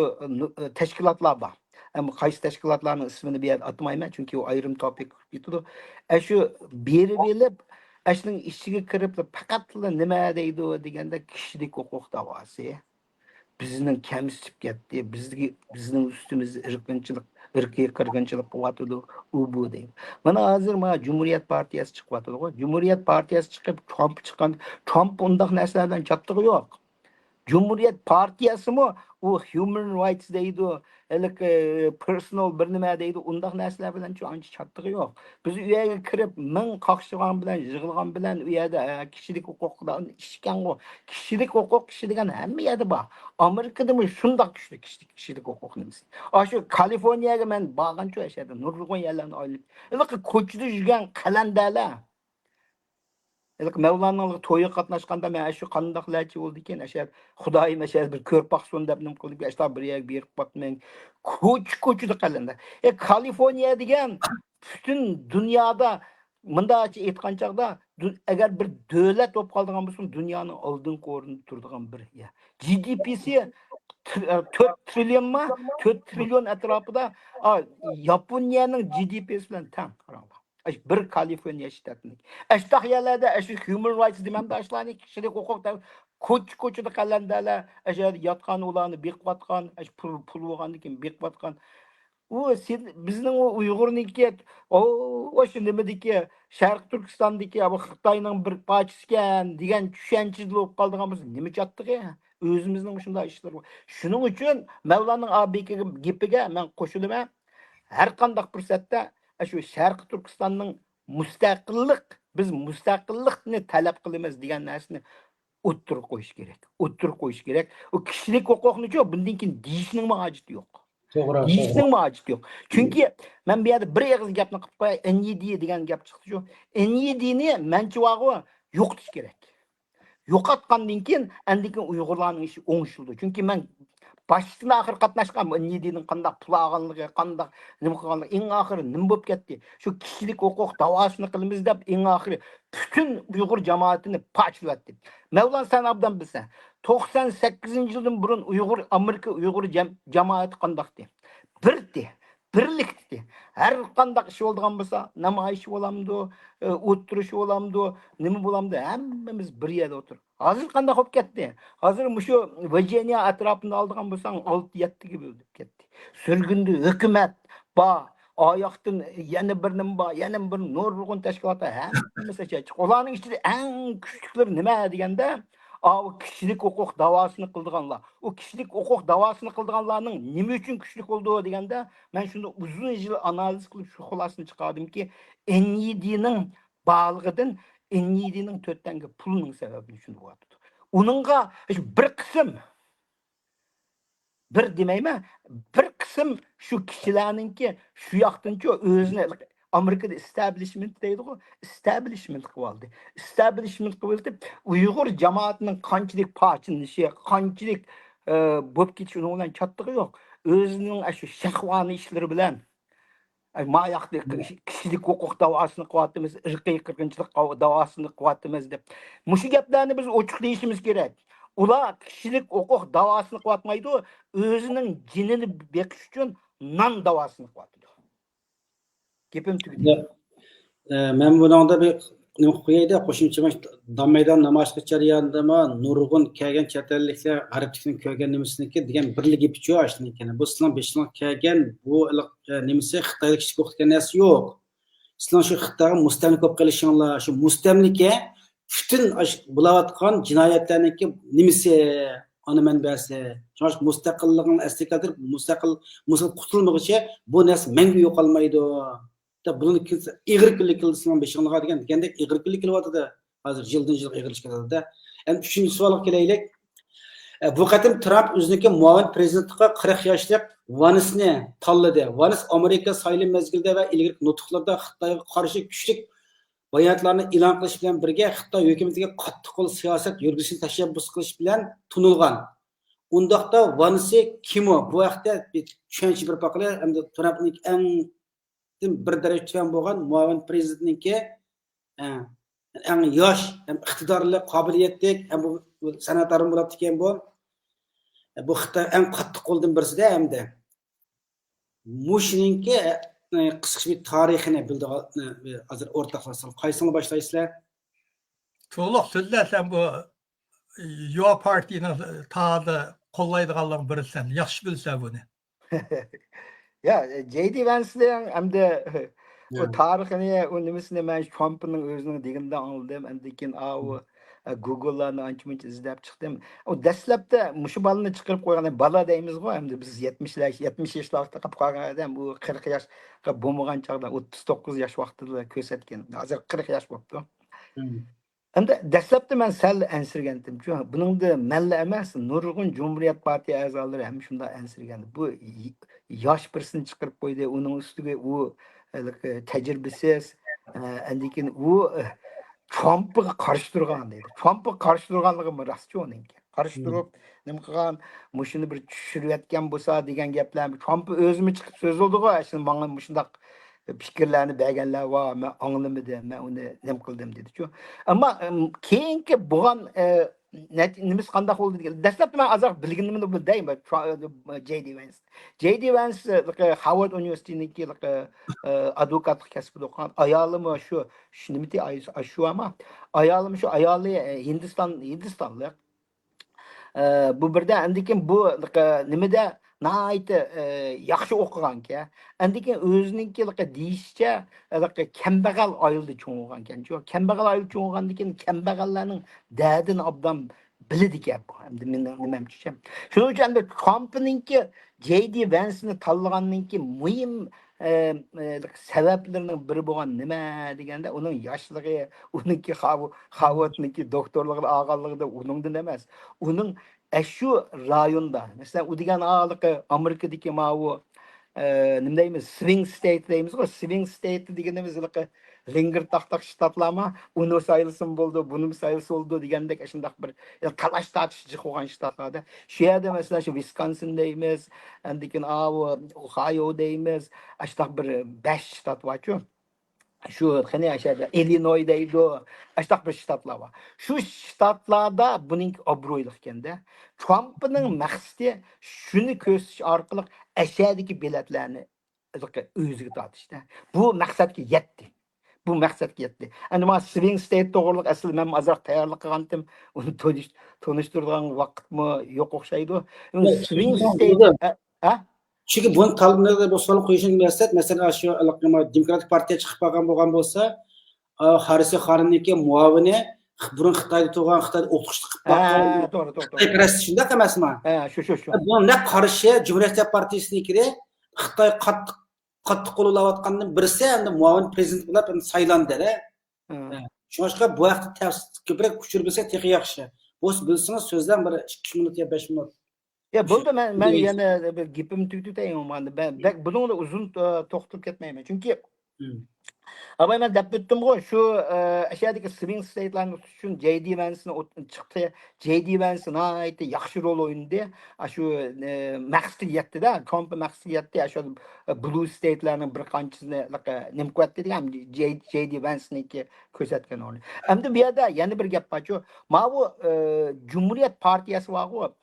tashkilotlar bor. Ama qaysi tashkilotlarning ismini bu yerda atmayman, chunki u ayrim topik ketadi. Shu berib elib, shuning ichiga kirib faqat nima deydi deganda kishilik huquq da'vosi, bizning kamsitib ketdi, bizning ustimizda irqchilik, irqiy qirg'inchilik qilyotidi, u bu deydi. Mana hozir mana Cumhuriyet Partiyasi chiqyotidi. Cumhuriyet Partiyasi chiqib, Trump chiqqan, Trump undaq narsalardan chattig'i yo'q. Cumhuriyet Partiyası mı o human rights deydi, personal bir nima deydi, undaq narsalar bilan ancha chattig'i yo'q. Biz u yerga kirib, ming qaqshig'an bilan, yig'ilgan bilan u yerda kishilik huquqdan ishgan go. Kishilik huquq kishi degan hamma yerda bor. Amerikada mı shundoq kuchli kishilik huquq nimasi. Shu Kaliforniyaga men borgancha o'sha yerda nurg'un yerlarni oylib, ko'chada yurgan qalandalar Mevlana'nın toyu qatnaşqanda men şu qandaqlarchi bo'ldi ekan, Xudoyim bir ko'rpaqson deb nim qilib, bir yer berib batmen. Ko'chida qalanda. Kaliforniya degan bütün dünyada bundacha aytgan chaqda agar bir davlat bo'lib qoldigan bo'lsa, dunyoning oldingi o'rinda turadigan bir yer. GDP'si 4 trilyon mı? 4 trilyon atrofida Yaponiyaning GDP'si bilan teng qaranglar. Bir Kaliforniya shtatini. Ashtaq yerlarda human rights demamda ashlarni kishilik huquqda ko'chada qalandalar, yotgan ularni beqiyotgan, pul bo'lgandan keyin beqiyotgan. U bizning Uyg'urniki, o'sha nimadiki, Sharq Turkistondagi bu Xitoyning bir parchasigan degan tushunchada bo'lib qoldigan bo'lsa, nima chatdigi? O'zimizning shunday ishlar bor. Shuning uchun Mavloning ABKga gapiga men qo'shilaman. Har qanday fursatda şu Sharq Turkistonning biz mustaqillikni talab qilamiz degan narsani o'ttirib qo'yish kerak. O kishilik huquqni-ku bundan keyin deyishning hojati yo'q. To'g'ri. Deyishning hojati yo'q. Chunki men bu yerda bir og'iz gapni qilib qo'yay, NED degan gap chiqdi shu. NEDni menchivog'i yo'qotish kerak. Yo'qotgandan keyin andiki Uyg'urlarning ishi o'ngishildi. Chunki men baştan ahir qatnaşqan NED'nin qandaq pul alganligi, qandaq nima qilganligi, eng oxiri nima bo'lib ketdi? Shu kishilik huquq davosini qilamiz deb eng oxiri bütün Uyg'ur jamoatini parchalatdi. Mevlan sen abdan bilsan, 98-yildan burun Amerika Uyg'ur jamoati qandaqdi? Birlikdi. Her qandaq ish bo'lgan bo'lsa, namoyish bo'lamdi, o'tirish bo'lamdi, nima bo'lamdi, hammamiz bir yerda o'tir. Hozir qanday bo'lib ketdi? Hozir shu Virginia atrofida oldigan bo'lsang 6-7 ga bo'lib ketdi. Surgunda hukumat bor, oyoqdan yana bir nima bor, yana bir nurg'un tashkilotlar hammasi chiq. Ularning ichida eng kuchliklari nima deganda, o kishilik huquq davosini qildiganlar. O kishilik huquq davosini qildiganlarning nima uchun kuchli bo'ldi deganda, men shunda uzun yil analiz qilib shu xulosani chiqardimki, NED'ning bağlığıdan NED'nin 4 tanga pulning sababini tushunib Uningga bir qism bir demayman, bir qism shu kishilarningki shu yoqdanchi o'zini Amerikada establishment deydi-ku, establishment qildi. Establishment qildi. Uyg'ur jamoatining qanchalik parchanishi, qanchalik bo'lib ketishi bilan chattig'i yo'q. O'zining shu shahvoniy ishlari bilan mayaqli kishilik huquq davosini qilyapmiz, irqiy qirg'inchilik davosini qilyapmiz deb. Mushu gaplarni biz ochiq deyishimiz kerak. Ular kishilik huquq davosini qilyapmaydi, o'zining jinini beqish uchun non davosini qilyapti. Gapim tugadi. Men buningda bir nima qo'yayda, qo'shimcha Dammaydan namoyish jarayonidami nurg'un kelgan chet elliklar g'arblikning ko'rgan nimasiniki degan birlik gapichu ashlinikini. Bu islom beshliq kelgan bu nimasi Xitoylik kishi o'qigan narsa yo'q. Islom shu Xitoyga mustamlik bo'lib qolishinglar, shu mustamlika bütün bulayotgan jinoyatlarniki nimasi ana manbasi. Chunki mustaqillikni asli keltirib mustaqil qutulmaguncha bu narsa mangu yo'qolmaydi. Bunu ig'ir kunlik qildisiman beshinglar degandek ig'ir kunlik kelyapti. Hozir yildan yilga ig'irlish ketadi. Endi 3-savolga kelaylik. Bu qatim Trump o'ziniki muavin prezidentlikka 40 yoshlik Vansni tanladi. Vans Amerika sayli mezgilida va ilgari nutqlarda Xitoyga qarshi kuchli bayonotlarni e'lon qilish bilan birga Xitoy hukumatiga qattiq qo'l siyosat yurgizishni tashabbus qilish bilan tunilgan. Undaqda Vansi kim o? Bu vaqtda tushunchi bir paqli hamda Trumpning eng bir darajadan bo'lgan muavin prezidentniki eng yosh, ham iqtidorli, qobiliyatli, ham bu san'atkorlar bo'libdi ekan bu Xitoy eng qattiq qo'ldan birisida hamda mushiningki qisqa bir tarixini bildi hozir o'rtoqlashsin. Qaysini boshlaysizlar? To'liq so'zlasam bu Yo partiyani ta'da qo'llaydiganlarning biri sen. Yaxshi bilsa buni. Ya J.D. Vance'nin hem de o Evet. tarixini, o nimisini ben Trump'ın özünün diginde anladım. Hem de kin o Google'larını ançı izlep çıktım. O dastlapda muşu balını çıkarıp koygan bala deymiz go hem de biz 70 yaşlarda qap qolgan adam bu 40 yaşga bo'lmagan chaqda 39 yaş vaqtida ko'rsatgan. Hozir 40 yaş bo'libdi. Endi dastlabda men sal ensirgandim. Çünkü bunun da malla emas, nurg'un Cumhuriyet Parti a'zolari ham shunda ensirgandi. Bu yosh birisini chiqarib qo'ydi, uning ustiga u tajribasiz, lekin u Trump'ga qarshi turgan deydi. Trump'ga qarshi turganligi rostchi uninki. Qarshi turib, nima qilgan, mushuni bir tushirayotgan bo'lsa degan gaplar. Trump o'zimi chiqib so'zildi-ku, shuni menga mushundaq fikrlarni berganlar va men anglamadim, men uni nima qildim dedi-ku. Ammo keyingi bo'lgan nimasi qanday bo'ldi degan. Dastlabda men azroq bilganimni bildim, J.D. Vance. J.D. Vance Harvard Universiteti'niki advokatlık kasbida o'qigan. Ayolimi shu nimati shu ama ayolimi shu ayoli Hindistonlik. Bu birden andikin bu nimada naite yaxshi o'qiganki, andikin o'zininki deyishcha kambag'al oilada cho'ng'igan ekan. Kambag'al oilada cho'ng'igandan kambag'allarning dardini obdan biladi ekan bu. Endi men nimamcha. Shuning uchun Trump'ninki J.D. Vance'ni tanlaganninki muhim sabablarning biri bo'lgan nima deganda uning yoshligi, uningki Harvardniki doktorligi olganligida uningdan emas. Uning shu rayonda, masalan, u degan Amerikadagi mau nima deymiz, swing state deymiz, swing state deganimiz Linger taqtaq shtatlarma, uni sayılsın bo'ldi, buni sayılsın oldu degandek shundaq bir talash tortish qilgan shtatlarda. Shu yerda masalan shu Wisconsin deymiz, andikin Ohio deymiz, shundaq bir 5 shtat bor-ku. Şu qani aşağıda Illinois deydi. Aştaq bir shtatlar var. Şu shtatlarda buning obro'yliq ekanda. Trump'ning maqsadi shuni ko'rsatish orqali aşağıdagi biletlarni o'ziga tortishdi. Bu maqsadga yetdi. Bu maqsadga yetdi. Endi men swing state to'g'riliq asli men azroq tayyorlik qilgandim. Uni tanishtirgan vaqtmi yo'q o'xshaydi. Swing state ha? Çünkü bunu talımlarda bu soru koyuşun görsek, mesela şu Demokratik Parti'ye çıkıp bakan bolsa, Harisi Hanım'daki muavini, burun Xitay'da tuğan, Xitay'da okuştuk bakan, Doğru. Xitay prestijinde demez mi? Şu. Bunun ne karşı Cumhuriyet Partisi'ne kire, Xitay katı kolulavatkanın birisi hem de muavin prezident bulup sayılandı. Şu başka bu vakti köprek küçülmese tek yakışı. Bu bilsiniz sözden bir 2 minut ya 5 minut. Ya burada ben yana bir gipim tüktü deyim ben bunu da uzun to'xtab ketmayman. Çünkü ama ben deb bitdim go şu aşağıdaki swing state'larni üçün J.D. Vance'ni çıktı. J.D. Vance'ni aytdi yaxshi rol o'ynadi. Shu maqsadi yetdi-da, Trump maqsadi yetdi. Shu blue state'larning bir qanchisini nim qo'ydi degan J.D. Vance'niki ko'rsatgan o'rni. Endi bu yerda yana bir gap bor-ku. Mana bu Cumhuriyet Partiyasi bor-ku.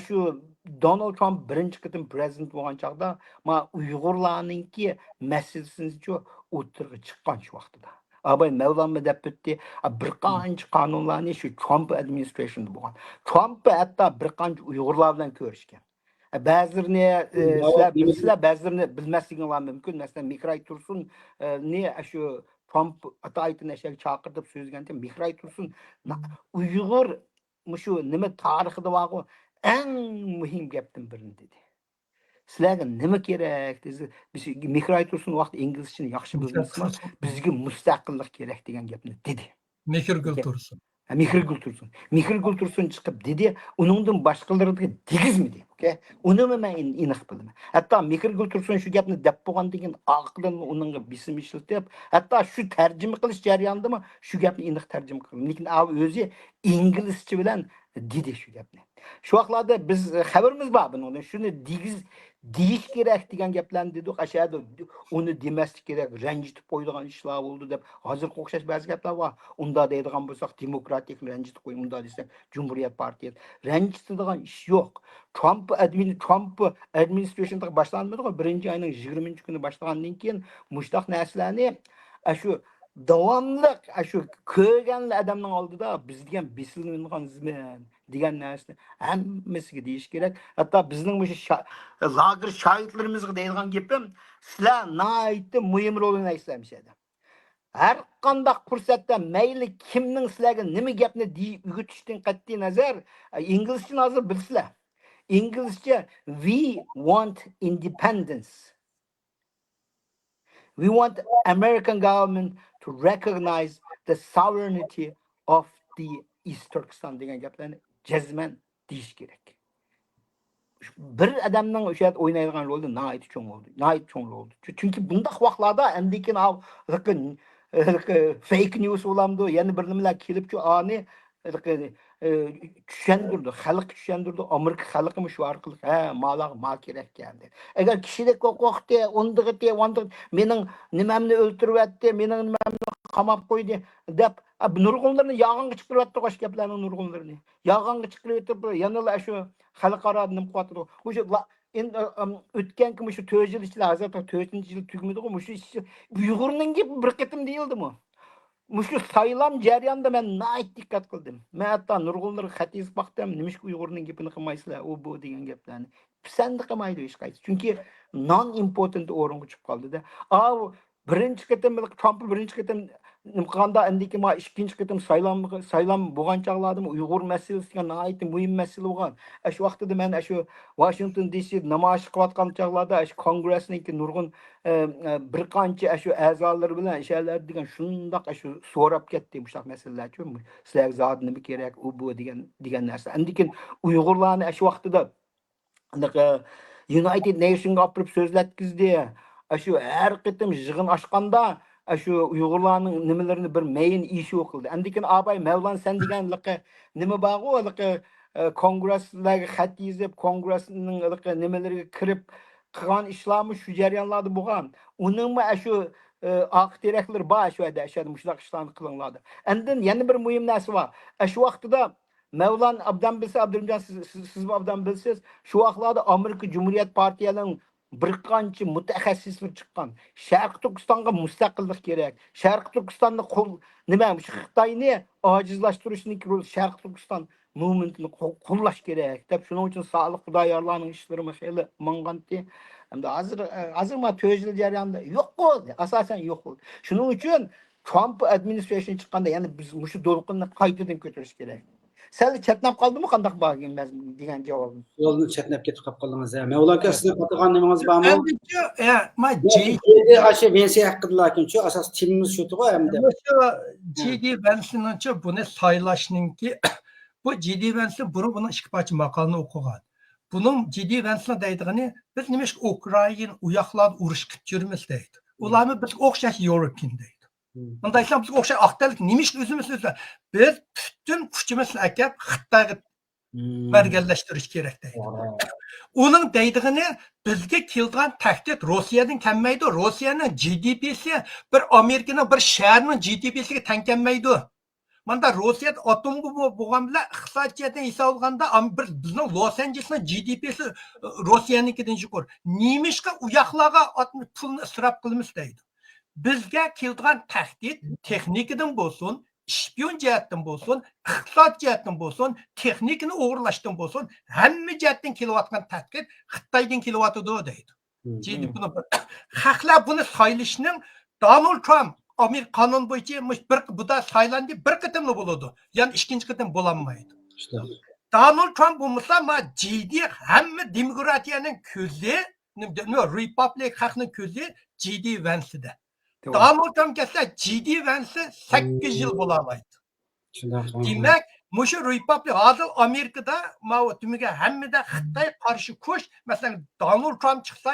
Shu Donald Trump birinchi qitim prezident bo'lgan chaqda mana Uyg'urlarningki masalasini o'tirg'i chiqqan shu vaqtida. Abay Mevlam'ı deb bitdi. Bir qancha qonunlarni shu Trump administrationida bo'lgan. Trump hatto bir qancha Uyg'urlar bilan ko'rishgan. Ba'zilarini sizlar bilsizlar, ba'zilarini bilmasliginglar mumkin. Masalan, Mikray Tursun ne shu Trump ataytini chaqirib so'zganda Mikray Tursun Uyg'ur shu nima tarixida bor en muhim gapdan birini dedi. Sizlarga nima kerak dedi. Biz Mikray Tursun vaqt inglizchani yaxshi bilmaysizmi? Bizga mustaqillik kerak degan gapni dedi. Mehrgul Tursun. Mehrgul Tursun chiqib dedi, uningdan boshqalarga tegizmidi. Okay? Uni men aniq bilaman. Hatto Mehrgul Tursun shu gapni deb bo'lgandan keyin aqlini uningga bisim ishlatib, hatto shu tarjima qilish jarayonidami shu gapni aniq tarjima qildim. Lekin o'zi inglizcha bilan dedi shu gapni. Şu vaqtlarda biz xabarimiz bor bundan. Shuni deyish kerak degan gaplarni dedik. Aşağıda uni demaslik kerak, ranjitib qo'ydigan ishlar bo'ldi deb. Hozir o'xshash ba'zi gaplar bor. Unda deydigan bo'lsak, demokratik ranjitib qo'y, unda desak, Cumhuriyet Partiyasi ranjitadigan ish yo'q. Trump administrationda boshlanmadi, birinchi oyning 20-kuni boshlagandan keyin mushtaq narsalarni shu davomli shu ko'rgan odamning oldida biz degan besilgan zaman degan narsani hammasiga deyish kerak. Hatto bizning o'sha lager shoirlarimizga deyilgan gapim, sizlar nihoyatda muhim rol o'ynaysizlar. Her qandaq fursatda mayli kimning sizlarga nima gapni o'rgatishdan qat'iy nazar, inglizchani hozir bilsizlar. İngilizce we want independence. We want American government to recognize the sovereignty of the East Turkestan degan gaplarni jazman deyish kerak. Bir adamning o'sha o'ynaydigan rolda nihoyat cho'ng bo'ldi. Nihoyat cho'ng bo'ldi. Chunki bundaq vaqtlarda andikin fake news bo'lamdi, yana bir nimalar kelib shu ani tushundirdi, xalq tushundirdi, Amerika xalqimi shu orqali malag ma kerak ekan. Agar kishilik huquqni o'ndig'i, mening nimamni o'ltiryapti, mening nimamni qamab qo'ydi deb nurg'unlarni yog'inga chiqaryapti, qo'sh gaplarni nurg'unlarni. Yog'inga chiqaryapti, yana shu xalqaro nim qotdi. O'sha o'tgan kim shu 4 yil ichida, hozir 4-yil tugmadi, shu Uyg'urning bir qitim deyildimi? Muşu sayılam jarayonida men nayt dikkat qildim. Men hatto nurg'unlar xatiz baxtam, nimishki Uyg'urning gapini qilmaysizlar, u bu degan gaplarni. Pisandi qilmaydi hech qaysi. Chunki non important o'ringa chiqib qoldi-da. Birinchi qitim Trump birinchi qitim nima qilganda indiki ma ikkinchi qitim saylam bo'lgan chaqladim Uyg'ur masalasi degan nihoyatda muhim masala bo'lgan. Shu vaqtida men shu Washington DC namoyish qilayotgan chaqlarda shu kongressniki nurg'un bir qancha shu a'zolar bilan ishlar degan shundoq shu so'rab ketdi bu masalalar uchun. Sizlarga zot nima kerak, u bu degan narsa. Indiki Uyg'urlarni shu vaqtida United Nationsga olib so'zlatkizdi. Shu har qitim yig'in ochganda shu Uyg'urlarning nimalarini bir main issue qildi. Andikin abay Mavlon sen deganligi nima bog'u, kongresslarga xat yozib, kongressning nimalariga kirib qilgan ishlarmi shu jarayonlarda bo'lgan. Uningmi shu aqtiraklar bor shu yerda, shunday ishlarni qilinglardi. Endi yana bir muhim narsa bor. Shu vaqtida Mavlon abdan bilsa, Abdurrahman siz abdan bilsiz, shu vaqtlarda Amerika Cumhuriyet Partiyalarining bir qancha mutaxassislar chiqqan. Sharq Turkistonga mustaqillik kerak. Sharq Turkistonni nima shu Xitoyni ojizlashtirishni Sharq Turkiston movementini qo'llash kerak deb shuning uchun sog'liq xudoyorlarning ishlari xeyli manganti. Hamda hozir ma 4 yil jarayonida yo'q bo'ldi, asosan yo'q bo'ldi. Shuning uchun Trump administration chiqqanda yana biz shu to'lqinni qaytadan ko'tarish kerak. Sen chatnab qoldimi qandaq bo'lgan degan javobim. Yo'lni chatnab ketib qoldingiz. Mavlon aka sizning qattiqqan nimangiz bormi? Asha vensiya haqida lekin shu asos timimiz shu-ku hamda. Shu JD Vance'nincha buni saylashningki bu JD Vance buni ikki parcha maqolani o'qigan. Buning JD Vance'ning deydigani biz nima Ukraina u yoqlarda urush qilib yurmiz deydi. Ularni biz o'xshash European deydi. Bunday islam bizga o'xshash aqtalik nimish o'zimiz biz butun kuchimizni akab Xitoyga marganlashtirish kerak deydi. Uning deydigini bizga kelgan tahdid Rossiyadan kelmaydi. Rossiyaning GDP'si bir Amerikaning bir shahrining GDP'siga teng kelmaydi. Manda Rossiya atom bo'lgan bilan iqtisodiyotdan hisob olganda bizning Los Angelesning GDP'si Rossiyanikidan yuqori. Nimishqa u yoqlarga pulni isrof qilamiz deydi. Bizga kelgan tahdid texnikadan bo'lsin, shpion jihatdan bo'lsin, iqtisod jihatdan bo'lsin, texnikani o'g'irlashdan bo'lsin, hamma jihatdan kelayotgan tahdid Xitoydan kelyotdi deydi. Xalqlar buni saylashning Donald Trump Amerika qonun bo'yicha bu da saylandi bir qitimli bo'ladi. Ya'ni ikkinchi qitim bo'lanmaydi. Donald Trump bo'lmasa, JD hamma demokratiyaning ko'zi, Republik xalqning ko'zi JD Vance'da. Donald Trump kelsa JD Vance 8 yil bo'lamaydi. Demak, mushu Republik hozir Amerikada mavtumiga hammada Xitoy qarshi kuch, masalan, Donald Trump chiqsa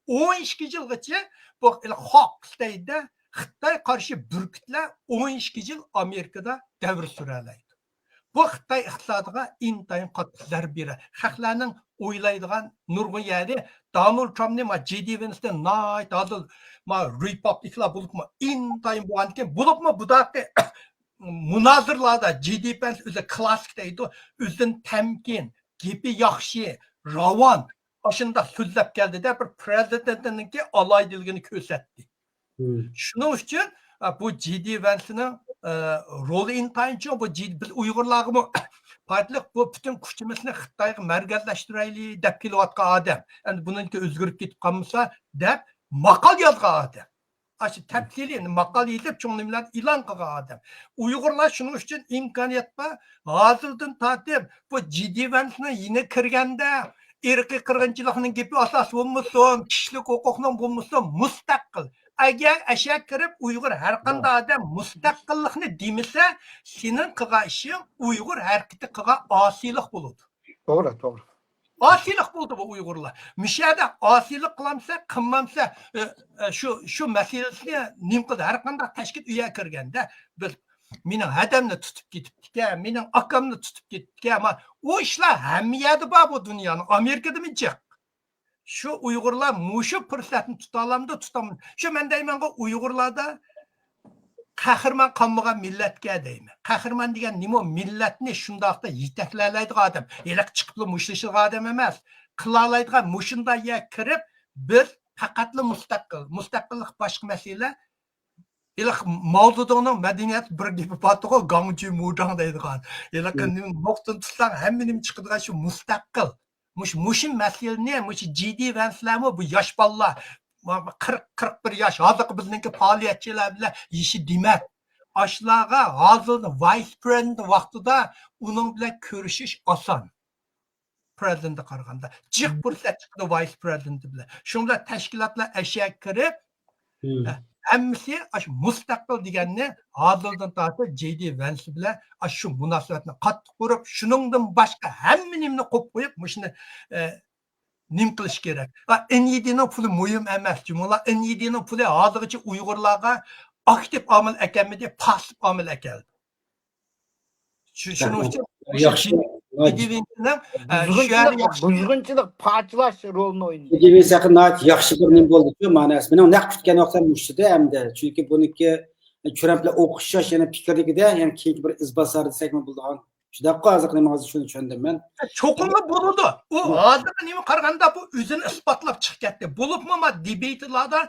12 yilgacha bu Hawks'da Xitoy qarshi burkutlar 12 yil Amerikada davr suralaydi. Bu Xitoy iqtisodiga intayin qattiq zarba beradi. Xalqlarning o'ylaydigan nurg'un yeri Donald Trumpni JD Vance'dan night hozir Republiklar bo'libmi intayin bo'lganki, bo'libmi budaqi munozirlarda JD Vance o'zi klassik deydi, o'zidan tamkin, gapi yaxshi, ravon oshunda so'zlab keldida bir prezidentninki aloydilligini ko'rsatdi. Shuning uchun bu JD Vance'ning roli intayin bu biz Uyg'urlarga partiyalik bu bütün kuchimizni Xitoyga markazlashtiraylik deb kelayotgan odam. Endi buniki o'zgarib ketib qolmasa deb maqol yozgan odam. Aşı tepkili maqal yetib cho'nglimlar e'lon qilgan odam. Uyg'urlar shuning uchun imkoniyat bor. Hozirdan tortib bu jiddiy yine kirganda irqiy qirg'inchilikning gapi asos bo'lmasin, kishilik huquqning bo'lmasin, mustaqil. Agar asha kirib Uyg'ur har qanday odam mustaqillikni demasa, sening qilgan ishing Uyg'ur harakati qilgan osiylik bo'ladi. To'g'ri, to'g'ri. Asilik bo'ldi bu Uyg'urlar. Mishada asilik qilmasa, qilmamsa, shu masalasini nim qildi. Har qanday tashkil uyga kirganda biz mening hadamni tutib ketibdi, mening akamni tutib ketdi, ama o ishlar hamiyati bor bu dunyoning. Amerikada jiq. Shu Uyg'urlar mushu fursatni tuta olamdi, tutaman. Shu men deymanki Uyg'urlarda qahraman qolmagan millatga deyman. Qahraman degan nima? Millatni shundoqda yetaklaydigan odam. Eliq chiqib mushlishigan odam emas. Qila oladigan mushundaga kirib biz faqatli mustaqillik boshqa masala. Eliq Mao Zedongning madaniyat bir gapi bor, Gangju Mudang deydigan. Eliq nuqtan tutsang hammaning chiqadigan shu mustaqil. Mushin masalani, mush jiddiy vanslarmi bu yosh bolalar 40-41 yaş hazır bizningki faoliyatchilar bilan ishi demak. Ashlarga hozir vice president vaqtida uning bilan ko'rishish oson. Prezidentga qaraganda jiq fursat chiqdi vice president bilan. Shunda tashkilotlar ashak kirib, hammasi shu mustaqil deganni hozirdan tortib JD Vance bilan shu munosabatni qattiq qurib, shuningdan boshqa hammanimni qo'yib qo'yib, mushuni nim qilish kerak. N7ning puli muhim emas. Jumla N7ning puli hozirgacha Uyg'urlarga aktiv omil ekanmidi, passiv omil ekan. Shuning uchun yaxshi buzg'unchilik parchalash rolini o'ynaydi. Gibi saqinat yaxshi bir nim bo'ldi shu ma'nosi. Mening naq kutgan vaqtim mushida hamda chunki buniki Trumpla o'xshash yana fikrligida, ya'ni keyingi bir izbosar desakmi bo'lgan. Juda qoziq nima shuni tushundim men. Cho'qimli bo'ldi. U hozir nima qaraganda bu o'zini isbotlab chiqib ketdi. Bo'libmi debatlarda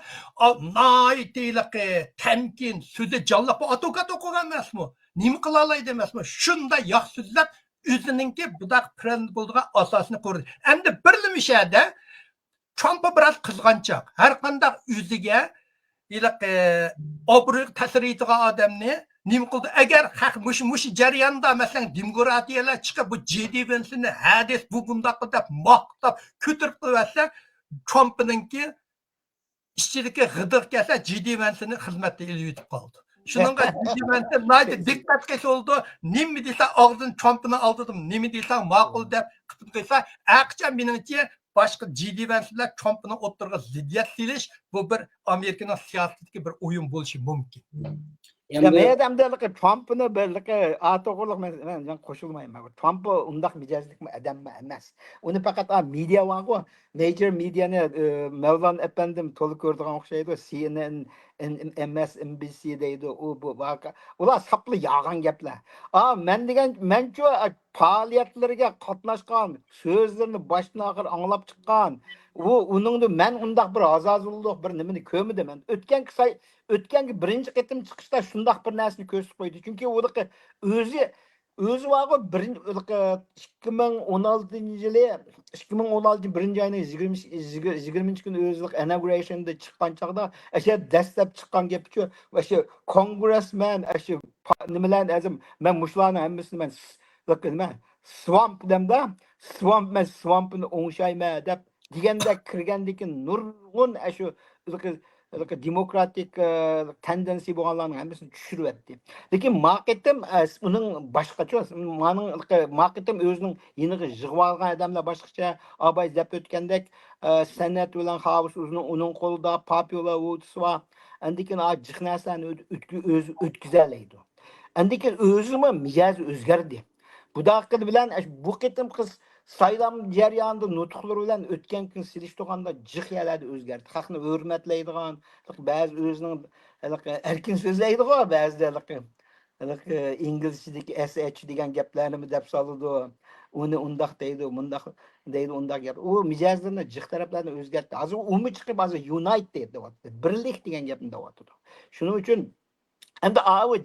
noyitlik, tamkin, so'zi jonliq atokat o'qigan emasmi? Nima qila oladi emasmi? Shunday yaxshi so'zlab o'zininki budaq trend bo'ldigan asosini ko'rdi. Endi bir nimishada Trump biroz qizg'anchoq. Har qanday o'ziga iliq obro' ta'sir etgan odamni nima qildi? Agar haq mush jarayonda masalan demokratiyalar chiqib bu JD Vance'ni hadis bu bundaq deb maqtab ko'tarib qo'ysa, Trump'ninki ishchilikka g'idiq kelsa JD Vance'ni xizmatda yetib qoldi. Shuningga JD Vance naydi diktatga oldu. Nima desa og'zini Trump'ni oldirdim. Nima desa ma'qul deb qilib qo'ysa, aqcha meningcha başka JD Vance bilan Trump'ni o'ttirga ziddiyat silish bu bir Amerikaning siyosatiga bir o'yin bo'lishi mumkin. Ya men hamda Trump'ni birligi ato'g'irlik men qo'shilmayman. Trump undaq mijozlikmi odammi emas. Uni faqat media varku, major mediani Mevlan efendim to'liq ko'rdigan o'xshaydi. CNN, MSNBC deydi. U bu vaqa. Ular sapli yag'an gaplar. Menchu faoliyatlariga qatnashgan, so'zlarini boshdan oxir anglab chiqqan. Uningda men undaq bir azazulluq bir nimani ko'rmadim men. O'tgangi birinchi qitim chiqishda shundaq bir narsani ko'rsatib qo'ydi. Chunki o'zi varku 2016-yili 2016-birinchi oyning 20-kuni o'zlik inaugurationda chiqqan chaqda o'sha dastlab chiqqan gapchi o'sha congressman o'sha nimalarni azim men mushlarni hammasini men swamp demda swampni o'ngshayman deb deganda kirgandiki nurg'un shu demokratik tendensiya bo'lganlarning hammasini tushirib etdi. Lekin marketim uning boshqacha, marketim o'zining yeniga yig'ib olgan odamlar boshqacha, abay deb o'tgandek san'at bilan havus uning qo'lida popular votes va andikin jiq narsani o'tkazoladi. Andikin o'zimi mijozi o'zgardi. Bu daqiqat bilan bu qitim qiz saylam jarayonida nutqlari bilan o'tgan kun silishtirganda jiqyalarda o'zgardi. Xalqni hurmatlaydigan, ba'zi o'zining erkin so'zlaydigan, ba'zilar inglizchadagi SH degan gaplarni deb soladi. Uni undaq deydi, mundaq deydi, undaq gap. U mijozlarni jiq taraflarni o'zgartdi. Hozir umi chiqib hozir united deyapti. Birlik degan gapni deyapti. Shuning uchun endi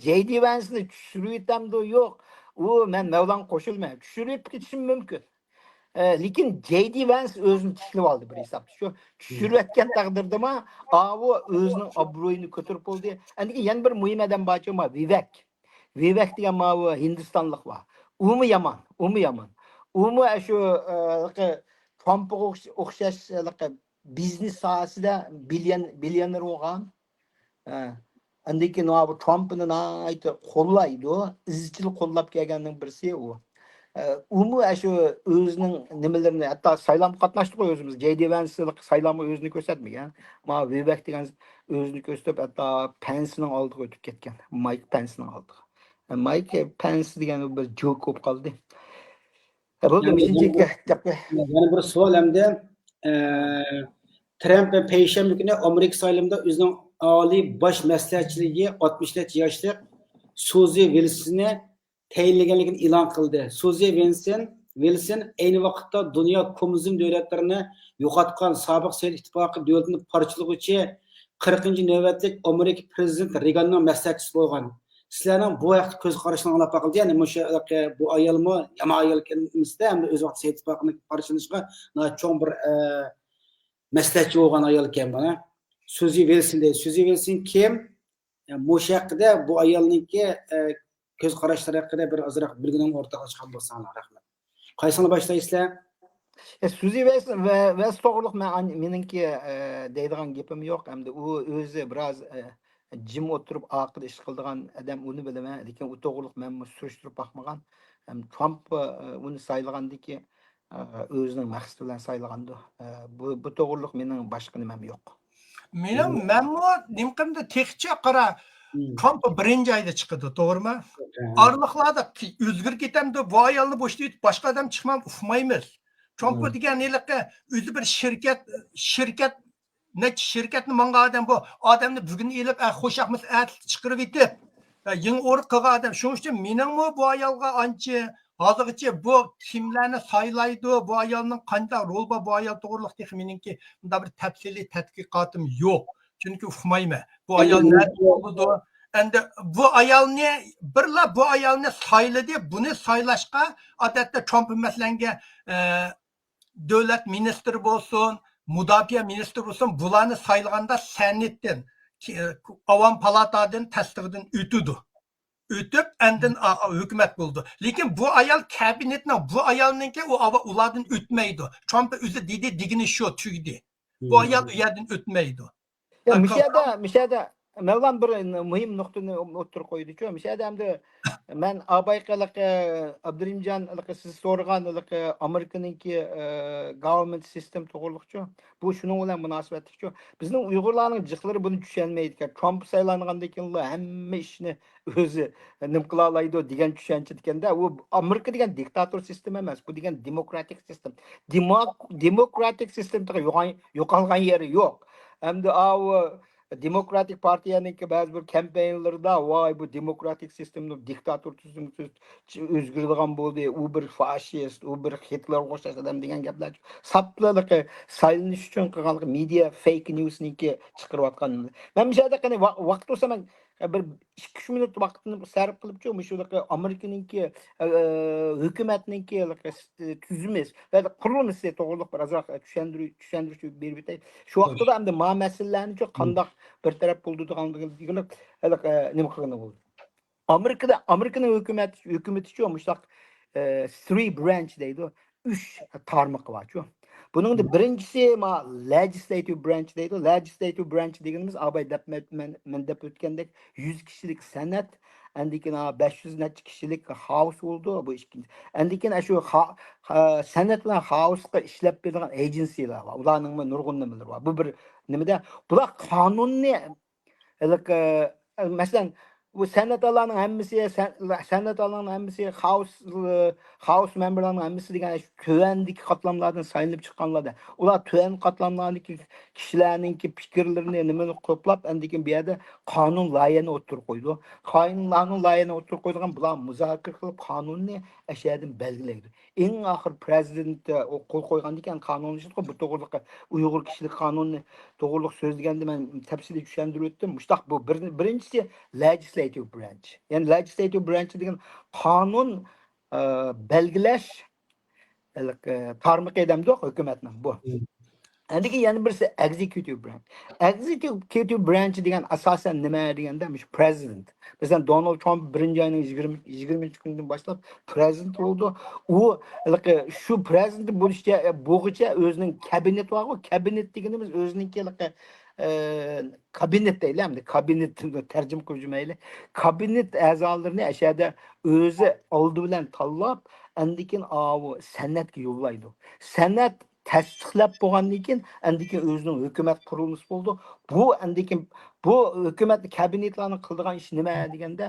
JD Vance'ni tushirib yetamdi yo'q. u men Mevlan qo'shilmayman. Tushirib ketishim mumkin. Lekin J.D. Vance o'zini tishlab oldi bir hisob. Shu tushirayotgan taqdirdami, u o'zining obro'yini ko'tarib bo'ldi. Endi yana bir muhim odam borchi, Vivek. Vivek degan bu Hindistonlik bor. Umi yomon, umi yomon. Umi shu Trumpga o'xshash biznes sohasida billioner bo'lgan. Endi keyin bu Trumpni qo'llaydi, izchil qo'llab kelganning birisi u. Umu shu o'zining nimalarini hatto saylovga qatnashdi qo'y o'zimiz. J.D. Vance saylovga o'zini ko'rsatmagan. Ma Vivek degan o'zini ko'rsatib hatto Pence'ning oldiga o'tib ketgan. Mike Pence'ning oldiga. Mike Pence degan bir joke bo'lib qoldi. Bo'ldi, yana bir savol hamda Trump payshanba kuni Amerika saylovida o'zining oliy bosh maslahatchiligi 60 yoshli Suzy Wilsonni tayinlaganligini e'lon qildi. Suzy Wilson ayni vaqtda dunyo kommunizm davlatlarini yo'qotgan sobiq Sovet ittifoqi davlatini parchalaguvchi 40-navbatlik Amerika prezidenti Reaganning maslahatchisi bo'lgan. Sizlarning bu vaqt ko'z qarashini anglab baqildi. Ya'ni bu ayolmi, yomon ayol emasda, hamda o'z vaqt Sovet ittifoqini parchalanishga cho'ng bir maslahatchi bo'lgan ayol ekan bana. Suzy Wilson deydi. Suzy Wilson kim? Bu haqida bu ayolningki ko'z qarashlari haqida bir ozroq bilgining o'rtaga chiqib bo'lsanglar, rahmat. Qaysini boshlaysiz? Suzy Wilson to'g'riliq meningki deydigan gapim yo'q. Hamda u o'zi biroz jim o'tirib aql ish qildigan odam uni bilaman. Lekin u to'g'riliq men surishtirib bakmagan. Trump uni saylagandan o'zining maqsadi bilan saylagandi. Bu to'g'riliq mening boshqa nimam yo'q. Men nimqimda texcha qara Trump birinchi oyda chiqdi, to'g'rimi? Arliqlarda o'zgarib ketamdi, bu ayolni bo'shlayib boshqa odam chiqmam ufmaymiz. Trump degan neliqqa o'zi bir shirkatni manga odam bu odamni bugun elib xo'shaqmiz chiqirib etib yeng o'rib qilgan odam. Shuning uchun meningmi bu ayolga ancha hozirgacha bu kimlarni saylaydi, bu ayolning qanday rol bor, bu ayol to'g'riliq meningki bunda bir tafsiliy tadqiqotim yo'q. Chunki ufmayman. Bu ayol bo'ldi. Endi bu ayolni sayladi, buni saylashga odatda Trump masalanga davlat ministri bo'lsin, mudofaa ministri bo'lsin, bularni saylaganda senatdan, avam palatadan tasdiqdan o'tdi. O'tib, endin hukumat bo'ldi. Lekin bu ayol kabinetning bu ayolninki ulardan o'tmaydi. Trump o'zi dedi, degini shu tugdi. Bu ayol u yerdan o'tmaydi. Mishada Mevlan bir muhim nuqtani o'tirib qo'ydi-ku. Mishada hamda men abayqalik Abdurimjon siz so'ragan Amerikaningki government system to'g'riliqchu. Bu shuning bilan munosabatliku. Bizning Uyg'urlarning jiqlari buni tushunmaydi ekan. Trump saylangandan keyin hamma ishni o'zi nim qila oladi degan tushuncha ekanda. U Amerika degan diktator sistem emas, bu degan demokratik sistem. Demokratik sistemda yo'qolgan yeri yo'q. Hamda Demokratik partiyaningki ba'zi bir kampanyalarda voy bu demokratik sistemni diktator tuzumni o'zgartirgan bo'ldi, u bir fashist, u bir Hitlerga o'xshash odam degan gaplar saplaliq saylanish uchun qilgan media fake newsniki chiqarayotgan. Men bu yerda qani vaqt bo'lsa men bir 2-3 minut vaqtni sarf qilibchi shu Amerikaningki hukumatningki tuzumi va qurilmasi to'g'riliq biroz tushuntirish berib o'tay. Shu vaqtda ham masalalarni qanday bir taraf bo'ldi deganligini nima qilgan bo'ldi. Amerikaning hukumatichi mushaq 3 branch deydi, 3 tarmoq bor-ku. Buning birinchisi legislative branch deydi. Legislative branch deganimiz abay men deb o'tgandek 100 kishilik senat, andikin 500 necha kishilik house bo'ldi bu ikkinchi. Andikin shu senat bilan house'ga ishlab beradigan agensiyalar bor. Ularning nurg'un nimalar bor. Bu bir nimada bular qonunni masalan bu senatlarning hammasi house memberlarning hammasi degan tövendeki qatlamlardan saylanib chiqqanlarda ular töven qatlamlardagi kishilarningki fikrlarini nimani to'plab andikin bu yerda qonun loyihasini o'tirib qo'ydi. Qonun loyihasini o'tirib qo'ygan bular muzokara qilib qonunni ashyadan belgilaydi. Eng oxir prezident qo'l qo'ygan ekan qonunni bu to'g'riliq Uyg'ur kishilik qonunni to'g'riliq so'zlaganda men tafsiliy tushuntirib o'tdim. Mushtaq bu birinchisi legislative legislative branch. Yani legislative branch degan qonun belgilash tarmoq edamdi hukumatning bu. Andiki yana birisi executive branch. Executive branch degan asosan nima deganda president. Mesela Donald Trump 1-ayning 20 boshlab president bo'ldi. U shu president bo'g'icha o'zining kabinet bor. Kabinet deganimiz o'zininki kabinet deyiladi. Kabinet tarjima qilib mayli. Kabinet a'zolarini ashada o'zi oldi bilan tanlab, andikin san'atga yo'llaydi. San'at tasdiqlab bo'lgandan keyin andikin o'zining hukumat qurilmasi bo'ldi. Bu hukumat kabinetlarning qildigan ishi nima deganda,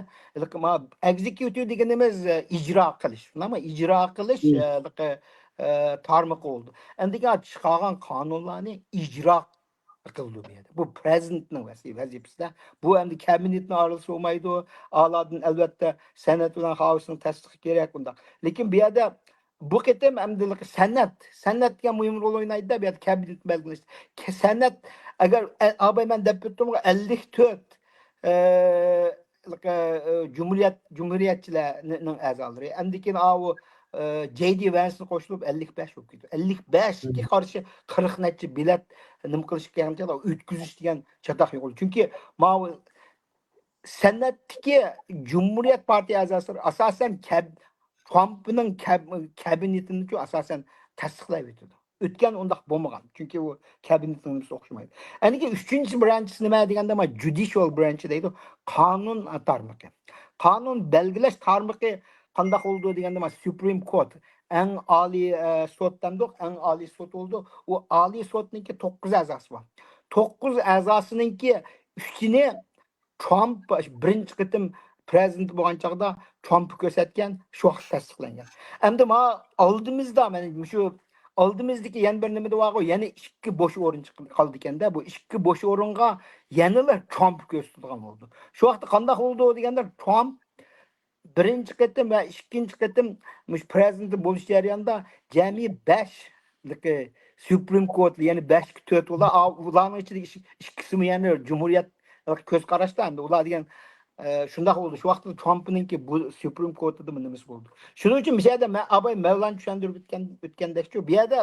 executive deganimiz ijro qilish. Nima ijro qilish tarmoqi bo'ldi. Andikin chiqargan qonunlarni ijro qildi bu yerda. Bu prezidentning vazifasida. Bu endi kabinetning orasi bo'lmaydi. A'lodan albatta san'at bilan xavfsizlik tasdiqi kerak bunda. Lekin bu yerda bu ketim emdilik san'atga muhim rol oynaydı bir kabinet belgeleş. San'at agar abay ben deputum 54 cumhuriyetçilerinin azaları. Endikin J.D. Vance'ni qo'shilib 55 bo'lib ketdi. 55 ga qarshi 40 necha bilet nima qilish kerakligini o'tkazish degan chatoq yo'q. Chunki san'atdagi Cumhuriyet Partiyasi a'zolari asosan Trump'ning kabinetini asosan tasdiqlab o'tdi. O'tgan undaq bo'lmagan. Chunki u kabinetning o'xshamaydi. Aniki 3-chi branch nima deganda judicial branch deydi. Qonun tarmoqi. Qonun belgilash tarmoqi qanday bo'ldi deganda Supreme Court eng oliy sotdandiq, eng oliy sot bo'ldi. U oliy sotningki 9 a'zosi bor. 9 a'zosiningki 3ni Trump birinchi qitim prezident bo'lgan chaqda Trump ko'rsatgan shu vaqt tasdiqlangan. Endi oldimizda mana shu oldimizdagi yana bir nima bor, yana 2 bo'sh o'rin qoldi ekanda. Bu 2 bo'sh o'ringa yana Trump ko'rsatilgan bo'ldi. Shu vaqtda qanday bo'ldi deganda Trump birinchi qitim va ikkinchi qitim prezident bo'lish jarayonida jami 5 Supreme Court ya'ni 5-4 ularning ichidagi ikkisi yana Cumhuriyet ko'z qarashda endi ular degan shunday bo'ldi. Shu vaqtda Trump'ninki bu Supreme Court'da nimasi bo'ldi. Shuning uchun bu yerda men abay Mavlan tushuntirib o'tgandek-ku, bu yerda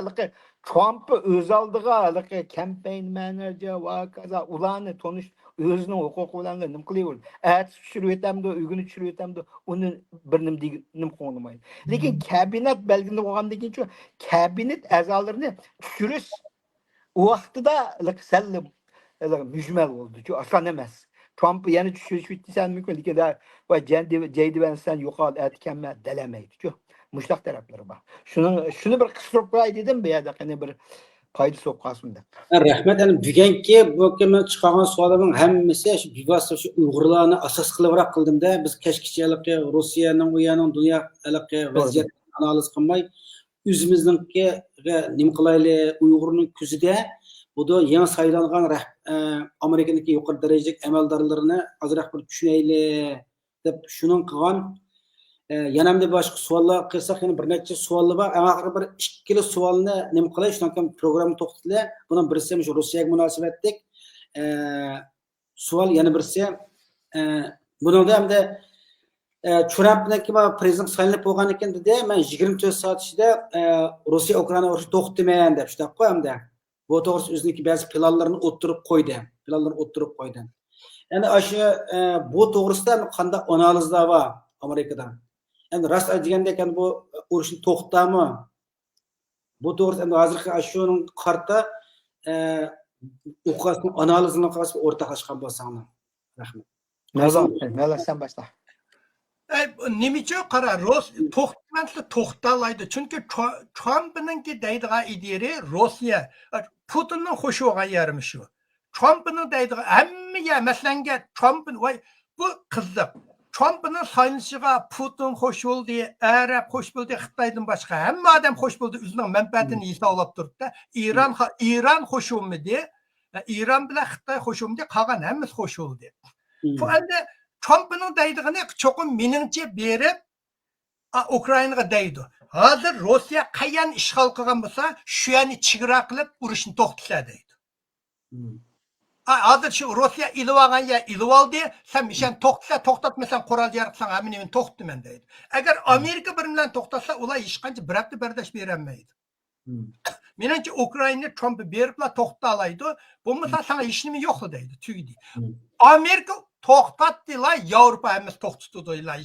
Trump o'z oldiga campaign manager va kaza ularni tonish o'zining huquqi bilan nima qilaydi? Tushirib o'tamdi, uyg'uni tushirib o'tamdi, uni bir nima qo'ymaydi. Lekin kabinet belgilab olgandan keyin kabinet a'zolarini tushirish vaqtida sal mujmal bo'ldi. Shu oson emas. Trump yani tushirish bitsan mumkin lekin va J.D. Vance'dan yo'qol aytganma dalamaydi. Mushtaq taraflari bor. Shuni bir qistirib qo'yay dedim bu yerda qani bir qayda so'qqasmda. Rahmat. Yani bugungi bu men chiqargan savollarning hammasi shu bivosita shu Uyg'urlarni asos qilibroq qildimda. Biz kashkichalik Rossiyaning u yoning dunyo vaziyat analiz qilmay o'zimizninki nima qilayli Uyg'urning ko'zida bu da yangi saylangan Amerikadagi yuqori darajadagi amaldorlarni ozroq bir tushunayli deb shuning qilgan yana bir boshqa savollar qilsak yana bir necha savollar bor. Oxiri bir ikkili savolni nima qilay shundan keyin programma to'xtatdilar. Bundan birisi shu Rossiyaga munosabatlik savol, yana birisi buningda hamda Trumpniki prezident saylanib bo'lgan ekan dedi. Men 24 soat ichida Rossiya Ukraina urushi to'xtamagan deb shunday qo'yamda. Bu to'g'risida o'zining ba'zi planlarini o'ttirib qo'ydi. Endi shu bu to'g'risida qanday analizlar bor Amerikadan? Endi rost aytganda ekan bu urushni to'xtami? Bu to'g'risida endi hozirgi shuning qarta o'qasini analizini qilib o'rtoqlashgan bo'lsanglar. Rahmat. Mavlan sen başla. Nimicha qara to'xtalaydi. Chunki Trump'ninki deydigan idea Rossiya Putinning xo'shiga yarmi shu. Trump'ning deydigan hammaga masalanga Trump bu qiziq. Trump'ning saylanishiga Putin xo'sh bo'ldi, Arab xo'sh bo'ldi, Xitoydan boshqa hamma odam xo'sh bo'ldi, o'zining manfaatini hisoblab turibdi. Iran xo'sh bo'lmadi. Iran bilan Xitoy xo'sh bo'lmadi, qolgan hammasi xo'sh bo'ldi. Bu endi Trump'ning deydigini cho'qim meningcha berib Ukrainaga deydi. Hozir Rossiya qayan ishg'ol qilgan bo'lsa, shu yerni chegara qilib urushni to'xtatsa deydi. Hozir shu Rossiya ilib olgan ya ilib oldi. Sen mishan to'xtatmasan qurol yarqsan hamini to'xtaman deydi. Agar Amerika bilan to'xtatsa, ular hech qancha bir hafta bardosh berolmaydi. Menimcha Ukraina Trump'ı beribla to'xtata oladi. Bo'lmasa sana hech nima yo'q deydi. Tugdi. Amerika to'xtatdilar, Yevropa hammasi to'xtatdilar.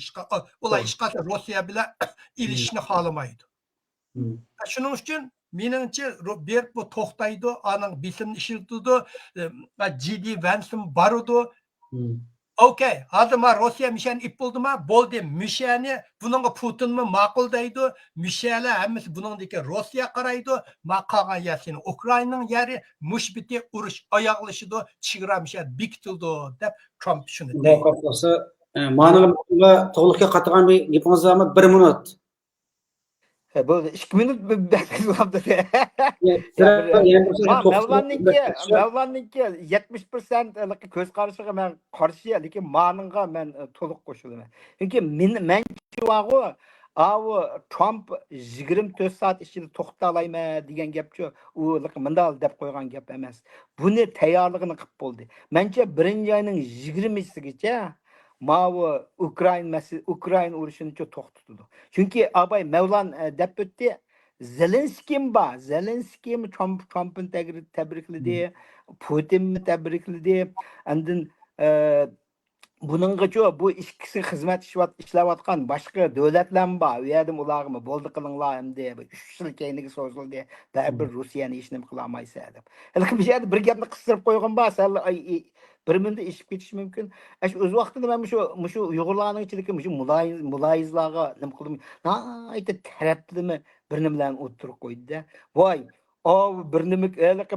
Ular hech qancha Rossiya bilan ilishishni xohlamaydi. Shuning uchun menimcha berib bu to'xtaydi, aning bisimni ishlatadi, jiddiy vansim borudi. Okey, hozir men Rossiya mishan ip bo'ldimi? Bo'ldi. Mishani buningga Putinmi ma'qul deydi. Mishalar hammasi buningdagi Rossiya qaraydi. Men qolgan yasini Ukrainaning yari mushbiti urush oyoqlashidi, chegara mishan bekitildi deb Trump shuni deydi. Bo'lsa, ma'noga to'g'rilikka qattiqan bir gapingiz bormi? 1 minut. Bu 2 minut bekliyordu. Mevlan'ınki 70% köz karşıga ben karşıya, lekin manınga ben to'liq qo'shilaman. Çünkü men chivago Trump 24 saat ichida to'xtata olayman degan gapchi, u mındal deb qo'ygan gap emas. Buni tayyorligini qilib bo'ldi. Mencha 1-oyning 20-sigacha Mavi Ukrayna urushini to'xtatdi. Chunki abay Mevlan deb o'tdi. Zelenskiy Trump'ın tabrikledi, Putin tabrikledi. Andın buninggacha bu ikkisi xizmat ishlayotgan boshqa davlatlar bor. U yerda ularga bo'ldi qilinglar endi 3 yil keyingi so'zildi. Baribir Rossiyani hech nima qila olmaysiz deb. Lekin bu yerda bir gapni qistirib qo'ygan bor. Bir minutda ishib ketish mumkin. O'z vaqtida men shu Uyg'urlarning ichidagi shu muloyizlarga nima qildim? Ayta taraplimi bir nima bilan o'tirib qo'ydi-da. Voy, bir nima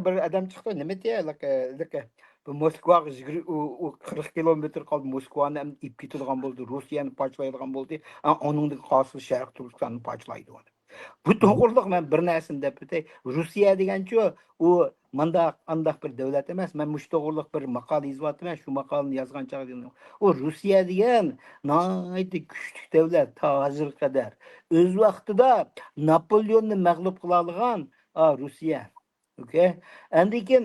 bir odam chiqdi, nima deya, bu Moskvaga 40 kilometr qoldi, Moskvani ip ketadigan bo'ldi, Rossiyani parchalaydigan bo'ldi. Oningdagi xosli Sharq Turkistonni parchalaydi. Bu to'g'riliq men bir narsani deb o'tay. Rossiya deganchi u mandaq bir davlat emas. Men mush to'g'riliq bir maqola yozyapman. Shu maqolani yozgan chog'da u Rossiya degan nihoyatda kuchli davlat hozir qadar. O'z vaqtida Napoleonni mag'lub qila olgan Rossiya. Okay? Lekin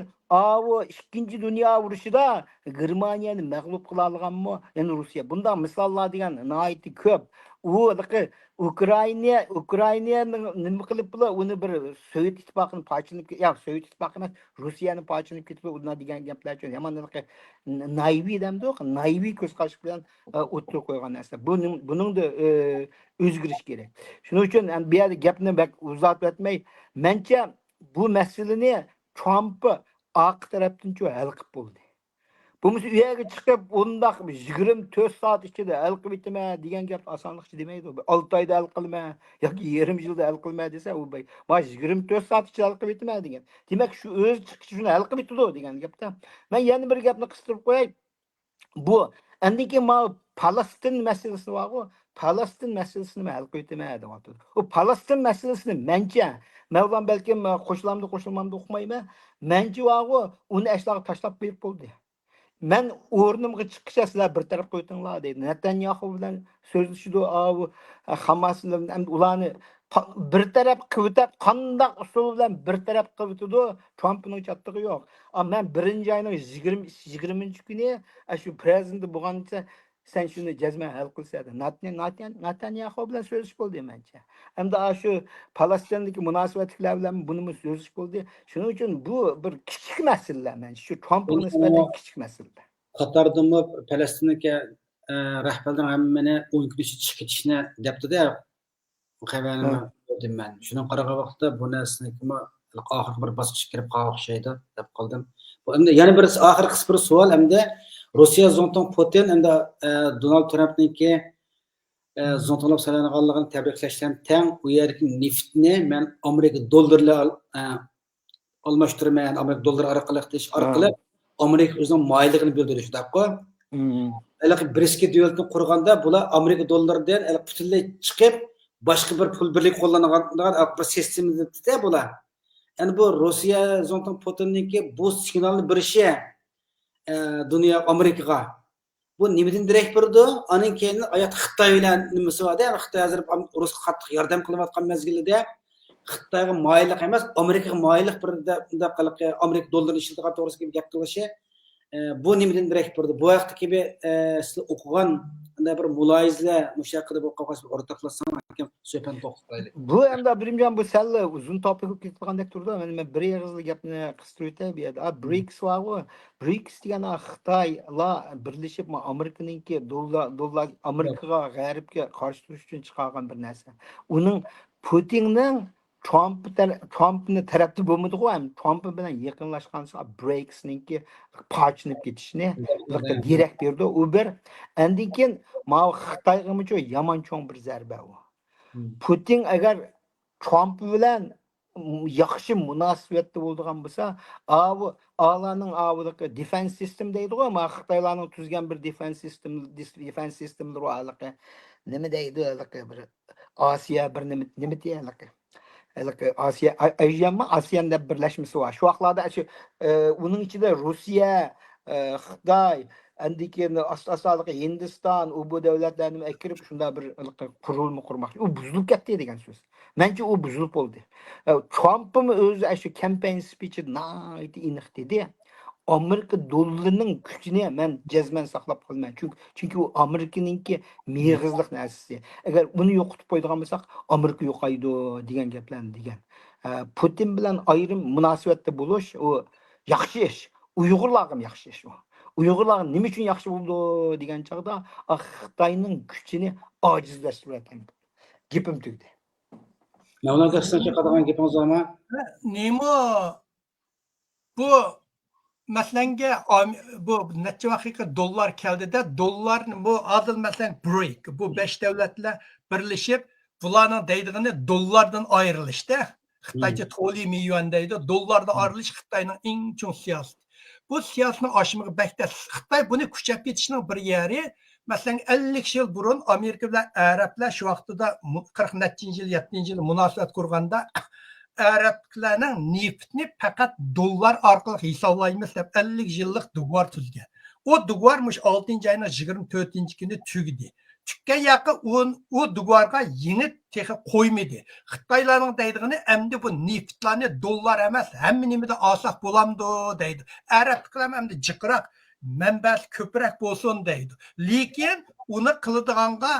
ikkinchi dunyo urushida Germaniyani mag'lub qila olganmi? Ya'ni Rossiya. Bunda misollar degan nihoyatda ko'p. Ukrainaning nima qilib uni bir Sovet ittifoqini parchalanib, Sovet ittifoqi emas, Rossiyani parchalanib ketib undan degan gaplar uchun yomon naiviy demdi, naiviy ko'z qarash bilan o'tirib qo'ygan narsa. Buningda o'zgarish kerak. Shuning uchun bu yerda gapni uzatib o'tmay, mencha bu masalani Trump oq tarafdan hal qilib bo'ldi. Bu u yerga chiqib undaq 24 soat ichida hal qilib bitma degan gap osonlikcha demaydi. 6 oyda hal qilma yoki yarim yilda hal qilma desa, u 24 soat ichida hal qilib bitma degan. Demak, shu o'z chiqishi shuni hal qilib bitdi degan gapda. Men yana bir gapni qistirib qo'yay. Bu endiki Falastin masalasi bor-ku, Falastin masalasini hal qilib bitma deyapti. U Falastin masalasini mencha Mevlam balkim qo'shilmamda o'qimayman. Mencha bor-ku, uni ashlarga tashlab berib bo'ldi. Men o'rnimga chiqishga sizlar bir taraf qo'ytinglar deydi. Netanyahu bilan so'zlashdi, Hamas bilan ularni bir taraf qilib, qanday usul bilan bir taraf qilib, Trumpning chattig'i yo'q. Men 1-oyning 20-kuni shu prezident bo'lgancha sen shuni jazman hal qilsadi. Netanyahu bilan so'zlash bo'ldi mencha. Hamda shu Falastindagi munosabatlar bilan buni so'zlash bo'ldi. Shuning uchun bu bir kichik masala, men shu Trumpga nisbatan kichik masala. Qatardimi Falastindagi rahbarlar hammani 10 kun ichida chiqib ketishni debdi-da. Xabarni ko'rdim men. Shundan qaragan vaqtda bu narsani oxirgi bir bosqichga kirib qolgan o'xshaydi deb qoldim. Bu endi yana bir oxirgi bir savol hamda Rossiya Zonton Putin hamda Donald Trumpningki zontonlab saylanganligini tabriklashdan teng u yerki neftni men Amerika dollarlar almashtiraman, Amerika dollar orqali Amerika o'zining moyilligini bildirish debqo. Birleşik Devletler qurganda bular Amerika dollaridan butunlay chiqib boshqa bir pul birlik qo'llangan bir sistemada bular. Yani bu Rossiya Zonton Putinninki bu signalni berishi dunyo Amerikaga bu nimadan direkt berdi? Aning keyin oyat Xitoy bilan nimasi bor-da, Xitoy hozir Rusga qattiq yordam qilayotgan mezgilida Xitoyga moyillik emas, Amerikaga moyillik bir Amerika dollarini ishlatgan to'g'risida gap qilishi bu nimadan direkt burada bu vaqt gibi siz o'qigan bir muloyizalar o'sha haqida bu qog'oz o'rtoqlashsam ekan suhbatni to'xtataylik. Bu endi birimjon bu sal uzun topik bo'lib ketgandek turdi. Men bir yig'izli gapni qistirib o'tay bu yerda. BRICS var. BRICS degan Xitoylar birlashib Amerikaningki dollar Amerikaga g'arbga qarshi turish uchun chiqargan bir narsa. Uning Putinning Trumpni tarafda bo'lmadi-ku, ham Trump bilan yaqinlashgansa BRICSningki parchanib ketishini direkt berdi. U bir endi keyin Xitoyga yomon cho'ng bir zarba u. Putin agar Trump bilan yaxshi munosabatda bo'lgan bo'lsa, Alaning avliqi defense system deydi-ku, ama Xitoylarning tuzgan bir defense systemlar var. Nima deydi? Bir Osiyo bir nima deydi? Osiyo ASEAN deb birlashmasi var. Shu vaqtlarda uning ichida Rossiya, Xitoy, endi keyin asosan Hindiston bu davlatlarni kirib shunda bir qurilma qurmoqchi. U buzilib ketdi degan so'z. Menimcha u buzilib bo'ldi. Trump'im o'zi shu campaign speech'ida nihoyat aniq dedi. Amerika dollarining kuchini men jazman saqlab qolman. Chunki u Amerikaningki miyig'izlik narsasi. Agar buni yo'qotib qo'yadigan bo'lsak, Amerika yo'qaydi degan gaplarni degan. Putin bilan ayrim munosabatda bo'lish u yaxshi ish. Uyg'urlarga yaxshi ish u. Uyg'urlar nima uchun yaxshi bo'ldi degan chaqda Xitoyning kuchini ojizlashtirgan. Gapim tugdi. Mavlon Dastonchi qadag'an gapingiz bormi? Nima bu masalanga bu necha vaqtga dollar keldida dollarni bu hozir masalan break bu 5 davlatlar birlashib bularning deydigani dollardan ayrilishda Xitoycha 4 million deydi dollardan ayrilish Xitoyning eng chong siyosati. Bu siyosatni aşımı bekler. Xitoy buni kuchab ketishning bir yeri, masalan 50 yil burun Amerika bilan Arablar shu vaqtida 40-yil, 70-yil munosabat qurganda Arablarning neftni faqat dollar orqali hisoblaymiz deb 50 yillik do'g'or tuzgan. O do'g'or 6-oyning 24-kuni tugdi. Tukkan yoqqa u do'g'orga yeni texi qo'ymadi. Xitoylarning deydigani endi bu neftlarni dollar emas, hamma nimada olsak bo'lamdi deydi. Arablar endi jiqroq, manbasi ko'proq bo'lsin deydi. Lekin uni qiladiganqa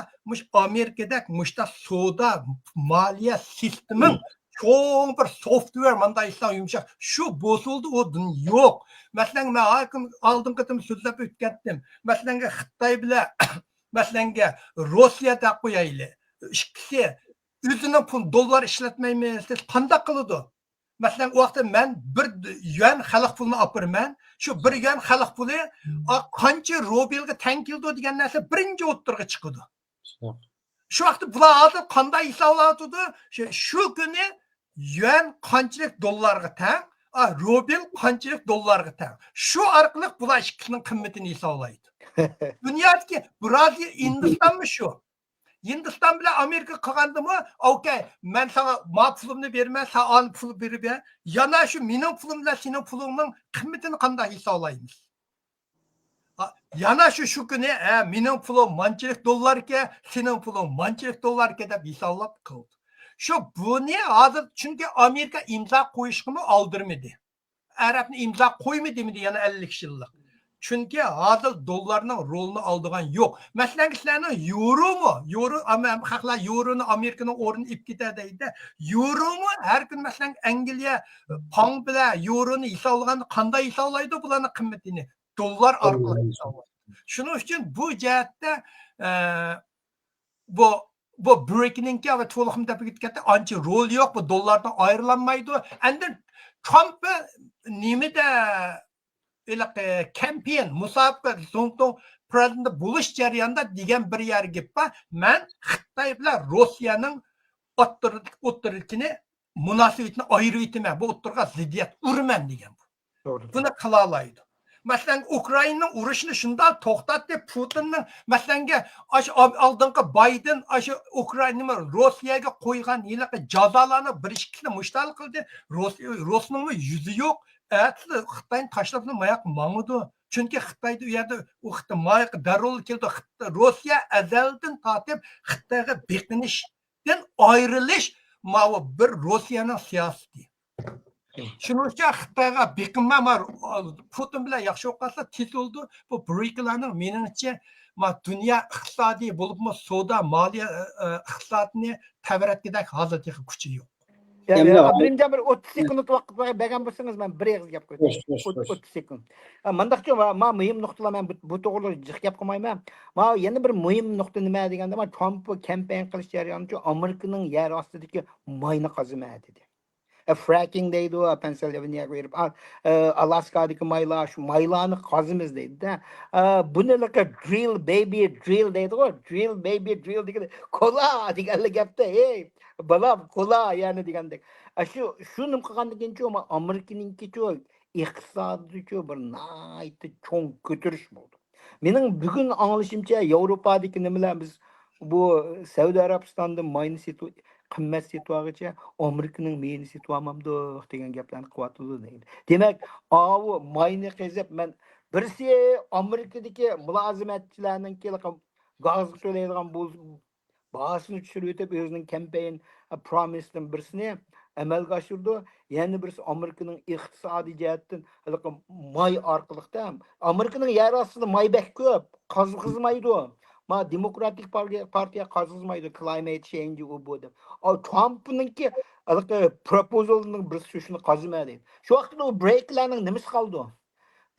Amerikadek mushta savdo moliya sistemi cho'ng bir software manday islam yumshoq shu bo'sildi u yo'q. Masalan, men oldingi qitim so'zlab o'tgandim. Masalan, Xitoy bilan masalanga Rossiyada qo'yaylik. Ikkisi o'zini pul dollar ishlatmaymiz deb qanday qiladi? Masalan, u vaqtda men 1 yuan xalq pulini opirman. Shu 1 yuan xalq puli qancha rubelga teng keldi degan narsa birinchi o'ttirga chiqadi. Shu vaqtda bular hozir qanday hisoblanadi? Shu kuni yuan qanchalik dollarga teng, rubel qanchalik dollarga teng. Shu orqali bular ikkisining qimmatini hisoblaydi. Dünyadaki Brazil, Hindistan mı şu? Hindistan bile Amerika qilgandimi? Okay, men sana ma pulimni berman, sen al pul berib ber. Yana şu mening pulim bilan sening pulingning qimmatini qanday hisoblaymiz? Yana şu kuni, mening pulim manchilik dollarga, sening puling manchilik dollarga deb hisoblab qildi. Şu buni hozir chunki Amerika imzo qo'yishni oldirmadi. Arabni imzo qo'ymadimi yana 50 yillik. Çünkü hozir dollarning rolini oldigan yo'q. Masalan, sizlarning euro mu? Euro haqlar euroni Amerikaning o'rnini ib ketadi deydi. Euro mu? Har kun masalan Angliya pound bilan euroni hisoblaganda qanday hisoblaydi bularning qimmatini? Dollar orqali hisoblaydi. Shuning uchun bu jihatda bu breakingga va to'liqim deb ketganda ancha rol yo'q. Bu dollardan ayrilanmaydi. Endi Trump nimada campaign musobaqa so'ngda prezident bo'lish jarayonida degan bir yer gap bor. Men Xitoy bilan Rossiyaning o'ttirishini munosabatni ayirib etaman. Bu o'ttirga ziddiyat urman degan bu. Buni qila oladi. Masalan, Ukrainaning urushini shunday to'xtatdi Putinning masalanga oldingi Bayden Ukraina Rossiyaga qo'ygan yiliqi jazolarni bir ikkisini mushtal qildi. Rossiyaning yuzi yo'q. Xitoyni tashlab mayoq mang'udi. Chunki Xitoyda u yerda u Xitoy mayoq darrol keldi. Rossiya azaldan tortib Xitoyga beqinishdan ayrilish bir Rossiyaning siyosati. Shuning uchun Xitoyga biqinmamar Putin bilan yaxshi o'qasa tez oldu. Bu BRICS'larning meningcha dunyo iqtisodiy bo'libmi savdo moliya iqtisodini tavaratgidek hozirgi kuchi yo'q. Birinci bir 30 sekund vaqt bergan bo'lsangiz men bir og'iz gap qo'yaman. 30 sekund. Mandaqcha men muhim nuqtalar men bu to'g'rida jiq gap qilmayman. Men yana bir muhim nuqta nima deganda men Trump kampaniya qilish jarayonida Amerikaning yer ostidagi mayni qazima dedi. Fracking deydi, Pennsylvania'ga verib, Alaska'daki maylar, şu maylarni qazimiz deydi. Bunilaka drill baby drill deydi o, drill baby drill deganda kola deganlar gapda, hey, balam kola yani degandek. Shu nim qilgandan keyin Amerikaninki iqtisodiy bir nayt cho'ng ko'tarish bo'ldi. Mening bugun anglashimcha Yevropadagi nimalar biz bu Saudiya Arabistonda mayni qimmat setuvagacha Amerikaning meni setuvamamdi degan gaplarni qilyapti deydi. Demak, u mayni qazib men birsi Amerikadagi mulozimatchilarning gaz to'laydigan bahasini tushirib o'tib o'zining campaign promise'dan birisini amalga oshirdi. Yana birisi Amerikaning iqtisodiy jihatdan may orqali Amerikaning yer ostida may bak ko'p, qazg'izmaydi. Ma Demokratik partiya qazg'izmaydi climate change u bu deb. Trump'ninki proposalning birisi shuni qazimadi. Shu vaqtda u breaklarning nimasi qoldi?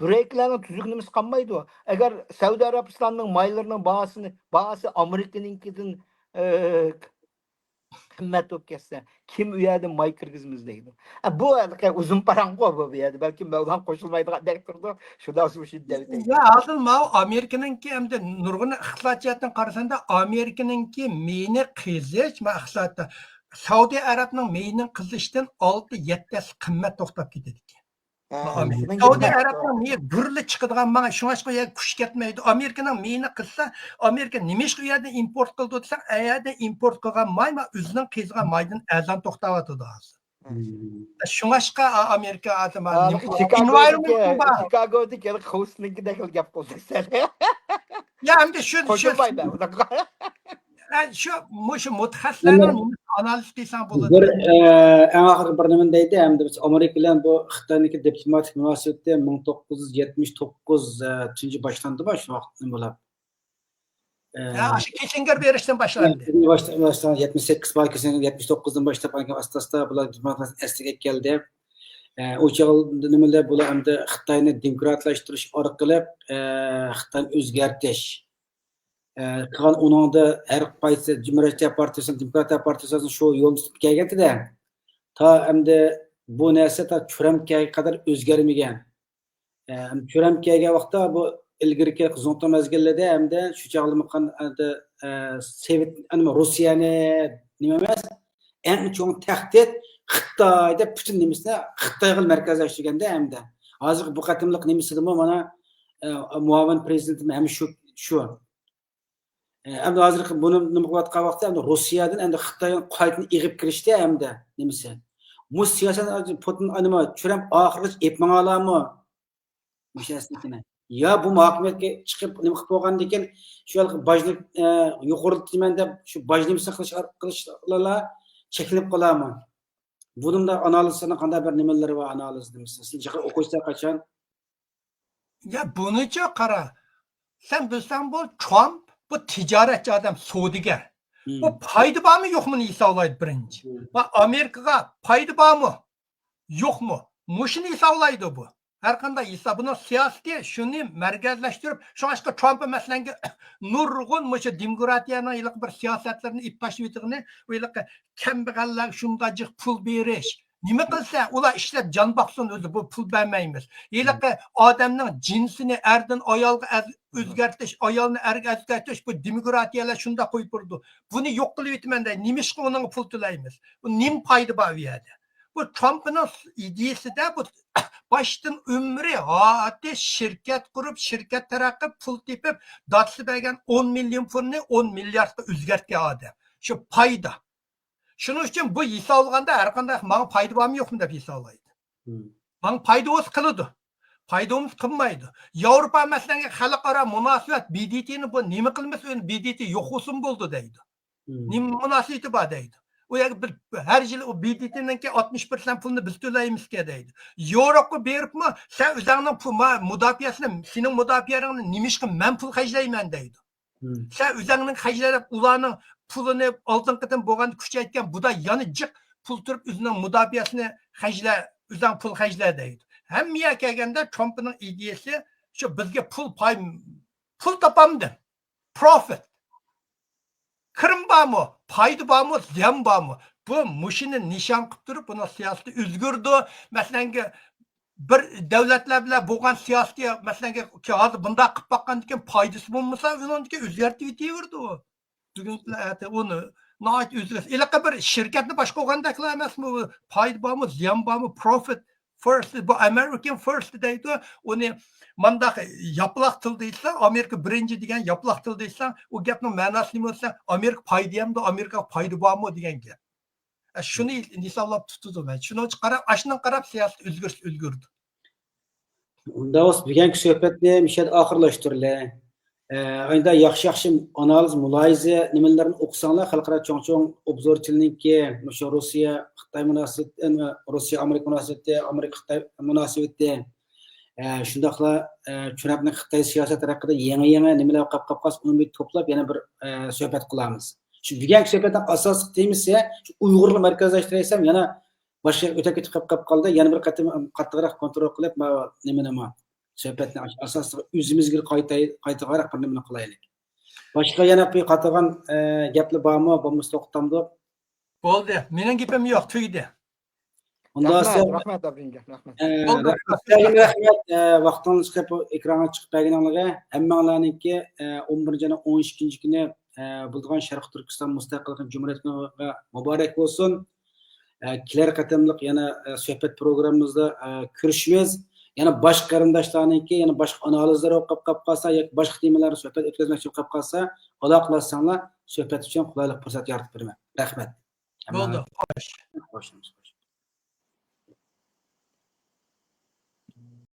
Breaklarning tuzuk nimasi qolmaydi. Agar Saudiya Arabistonning maylarining bahasi Amerikaninkidan qimmat bo'lib ketsa, kim u yerda may kirgizmiz deydi. Bu uzun parang'u bu yerda, balki Mavlan qo'shilmaydigan deb turdi. Shundan so'ng deydi. Ya asıl Amerikaninki hamda nurg'un iqtisodiyotdan qarasanda Amerikaninki meni qizish va iqtisodda Saudiya Arabning meni qizishdan 6-7 qimmat to'xtab ketadi. Saudiya Arabning meni gurli chiqadigan mana shunga kuch ketmaydi. Amerikaning meni qilsa, Amerika nima ish qiladi import qildi desa, ayada import qilgan may va o'zining qizgan maydan azon to'xtatadi hozir. Shunga Amerika Chicago'dagi hostninkidek gap qildik sen. Ya endi shu mutaxassislarning analiz qilsan bo'ladi. Bir eng oxirgi bir nima deydi, hamda biz Amerika bilan bu Xitoyniki diplomatik munosabatda 1979 boshlandi shu vaqtdan bo'lib. Shu Kissinger berishdan boshlandi. Baştan 78 balki 79'dan başlap asta bular diplomatik asliga keldi. O chog'da nimalar bular hamda Xitoyni demokratlashtirish orqali Xitoyni o'zgartirish qilgan uningda har qaysi Cumhuriyet Partiyasi, Demokratiya Partiyasi shu yo'lni tutib kelganda ta hamda bu narsa ta Trumpga qadar o'zgarmagan. Trump kelgan vaqtda bu ilgirki zo'nta mezgillarda hamda shu chog'liqan Sovet Rossiyani nima emas, eng cho'ng tahdid Xitoyda Putin nimasini Xitoyga markazlashtirganda hamda hozir bu qatimliq nimasidimi mana muavin prezident ham shu Endi hozir buni nima qilayotgan vaqtda endi Rossiyadan endi Xitoyga qaytini ig'ib kirishdi hamda nimasi. Bu siyosat Putin nima Trump oxirgacha epmang olarmi? Mushasnikini. Ya bu hokimiyatga chiqib nima qilib qo'ygandan keyin shu bajni yuqorilaman deb shu bajnimni qilishlar chekilib qolarmi? Buningda analizini qanday bir nimalari va analiz demisiz? Siz o'qishda qachon? Ya bunicha qara. Sen bilsan bu Trump bu ticaretçi adam Saudiga. Bu paydı var mı yok mu hesaplaydı birinci. Ve Amerika'ya paydı var mı? Yok mu? Muşunu hesaplaydı bu. Her kanda hesabının siyaseti şunu merkezleştirip şu aşkı Trump'ı mesela nurgun muşu demokratiyanın ilik bir siyasetlerini iptaşıydığını ilik kembeğaller şundacık pul beriş. Nima qilsa ular ishlab jon boqsin o'zi bu pul bermaymiz. Yiliqi odamning jinsini erdan ayolga o'zgartirish, ayolni erga o'zgartirish bu demokratiyalar shunda qo'yib turdi. Buni yo'q qilib etmanda nima ish qilib uning pul to'laymiz. Bu nim foyda bor bu yerda. Bu Trumpning ideyasida bu boshdan umri hoti shirkat qurib, shirkat taraqqib, pul tepib, dotsi bergan 10 million pulni 10 milliardga o'zgartgan odam. Shu foyda. Şunun için bu hisoblaganda har qanday menga foyda bormi yo'qmi deb hisoblaydi. Men foydamiz qiladi. Foydamiz qilmaydi. Yevropa masalan xalqaro munosabat BDTni bu nima qilmasa BDT yo'q bo'lsin bo'ldi deydi. Nima munosabati bor deydi. O yerga bir her yil o BDT'ninki 60% pulni biz to'laymizga deydi. Yevropa beribmi? Sen o'zingning pul mudofaasini, sening mudofaangni nima ishga men pul xarjlayman deydi. Sen o'zingning xarjlab ularning pulini oldin qatim bo'lgan kuchaytgan buda yana jiq pul turib o'zining mudofaasini xarjla, o'zing pul xarjla deydi. Hammaga kelganda Trumpning ideyasi shu bizga pul topamdi. Profit. Kirim bormi, foyda bormi, ziyon bormi? Bu mushini nishon qilib turib, buni siyosati o'zgardi. Masalan, bir davlatlar bilan bo'lgan siyosatga, masalan, hozir bunday qilib boqqandan keyin foydasi bo'lmasa, uniki o'zgartirib ketaverdi u. Bugunlarda uni noit o'zgartirib, ilaqa bir shirkatni boshqa qilgandaklar emasmi? Foyda bormi, ziyon bormi, profit first, bu American first deydi. Uni mandaq yaplaq til deysan, Amerika birinchi degan yaplaq til deysan, u gapning ma'nosi nima bo'lsa, Amerika foyda hamda Amerika foyda bormi degan gap. Shuni misollab tutdi men. Shuni qarab, ashundan qarab siyosat o'zgardi. Unda o'z bugungi suhbatni mishad oxirlashtirlar. Ayda yaxshi analiz, muloyiza nimalarni o'qisanglar, xalqaro cho'ng obzorchilikniki, o'sha Rossiya Xitoy munosabati, Rossiya Amerika munosabati, Amerika Xitoy munosabati, shundaqla Trumpning Xitoy siyosati haqida yangi nimalar qolib uni to'plab yana bir suhbat qilamiz. Shu bugungi suhbatning asosiy temasi Uyg'urlar markazlashtirsam yana boshqa o'ta ketib qoldi. Yana bir qatim qattiqroq kontrol qilib nima suhbatni asosiy o'zimizga qaytaroq bir nima qilaylik. Boshqa yana qattiqan gaplar bormi? Bo'lmasa to'xtamdi. Bo'ldi. Mening gapim yo'q, tugdi. Rahmat Abdinga, rahmat. Rahmat, vaqtingiz chiqib ekranga chiqib berganingizga, hammanglarningki 11-12 kuni bo'lgan Sharq Turkiston Mustaqillik Jumhuriyatiga muborak bo'lsin. Kelar qatimliq yana suhbat programmamizda ko'rishamiz. Yana boshqa qarindoshlarningki, yana boshqa analizlar o'qib qolsa yoki boshqa temalarni suhbat o'tkazmoqchi bo'lib qolsa, aloqalashsanglar, suhbat uchun qulaylik fursat yaratib beraman. Rahmat. Bo'ldi. Xo'sh.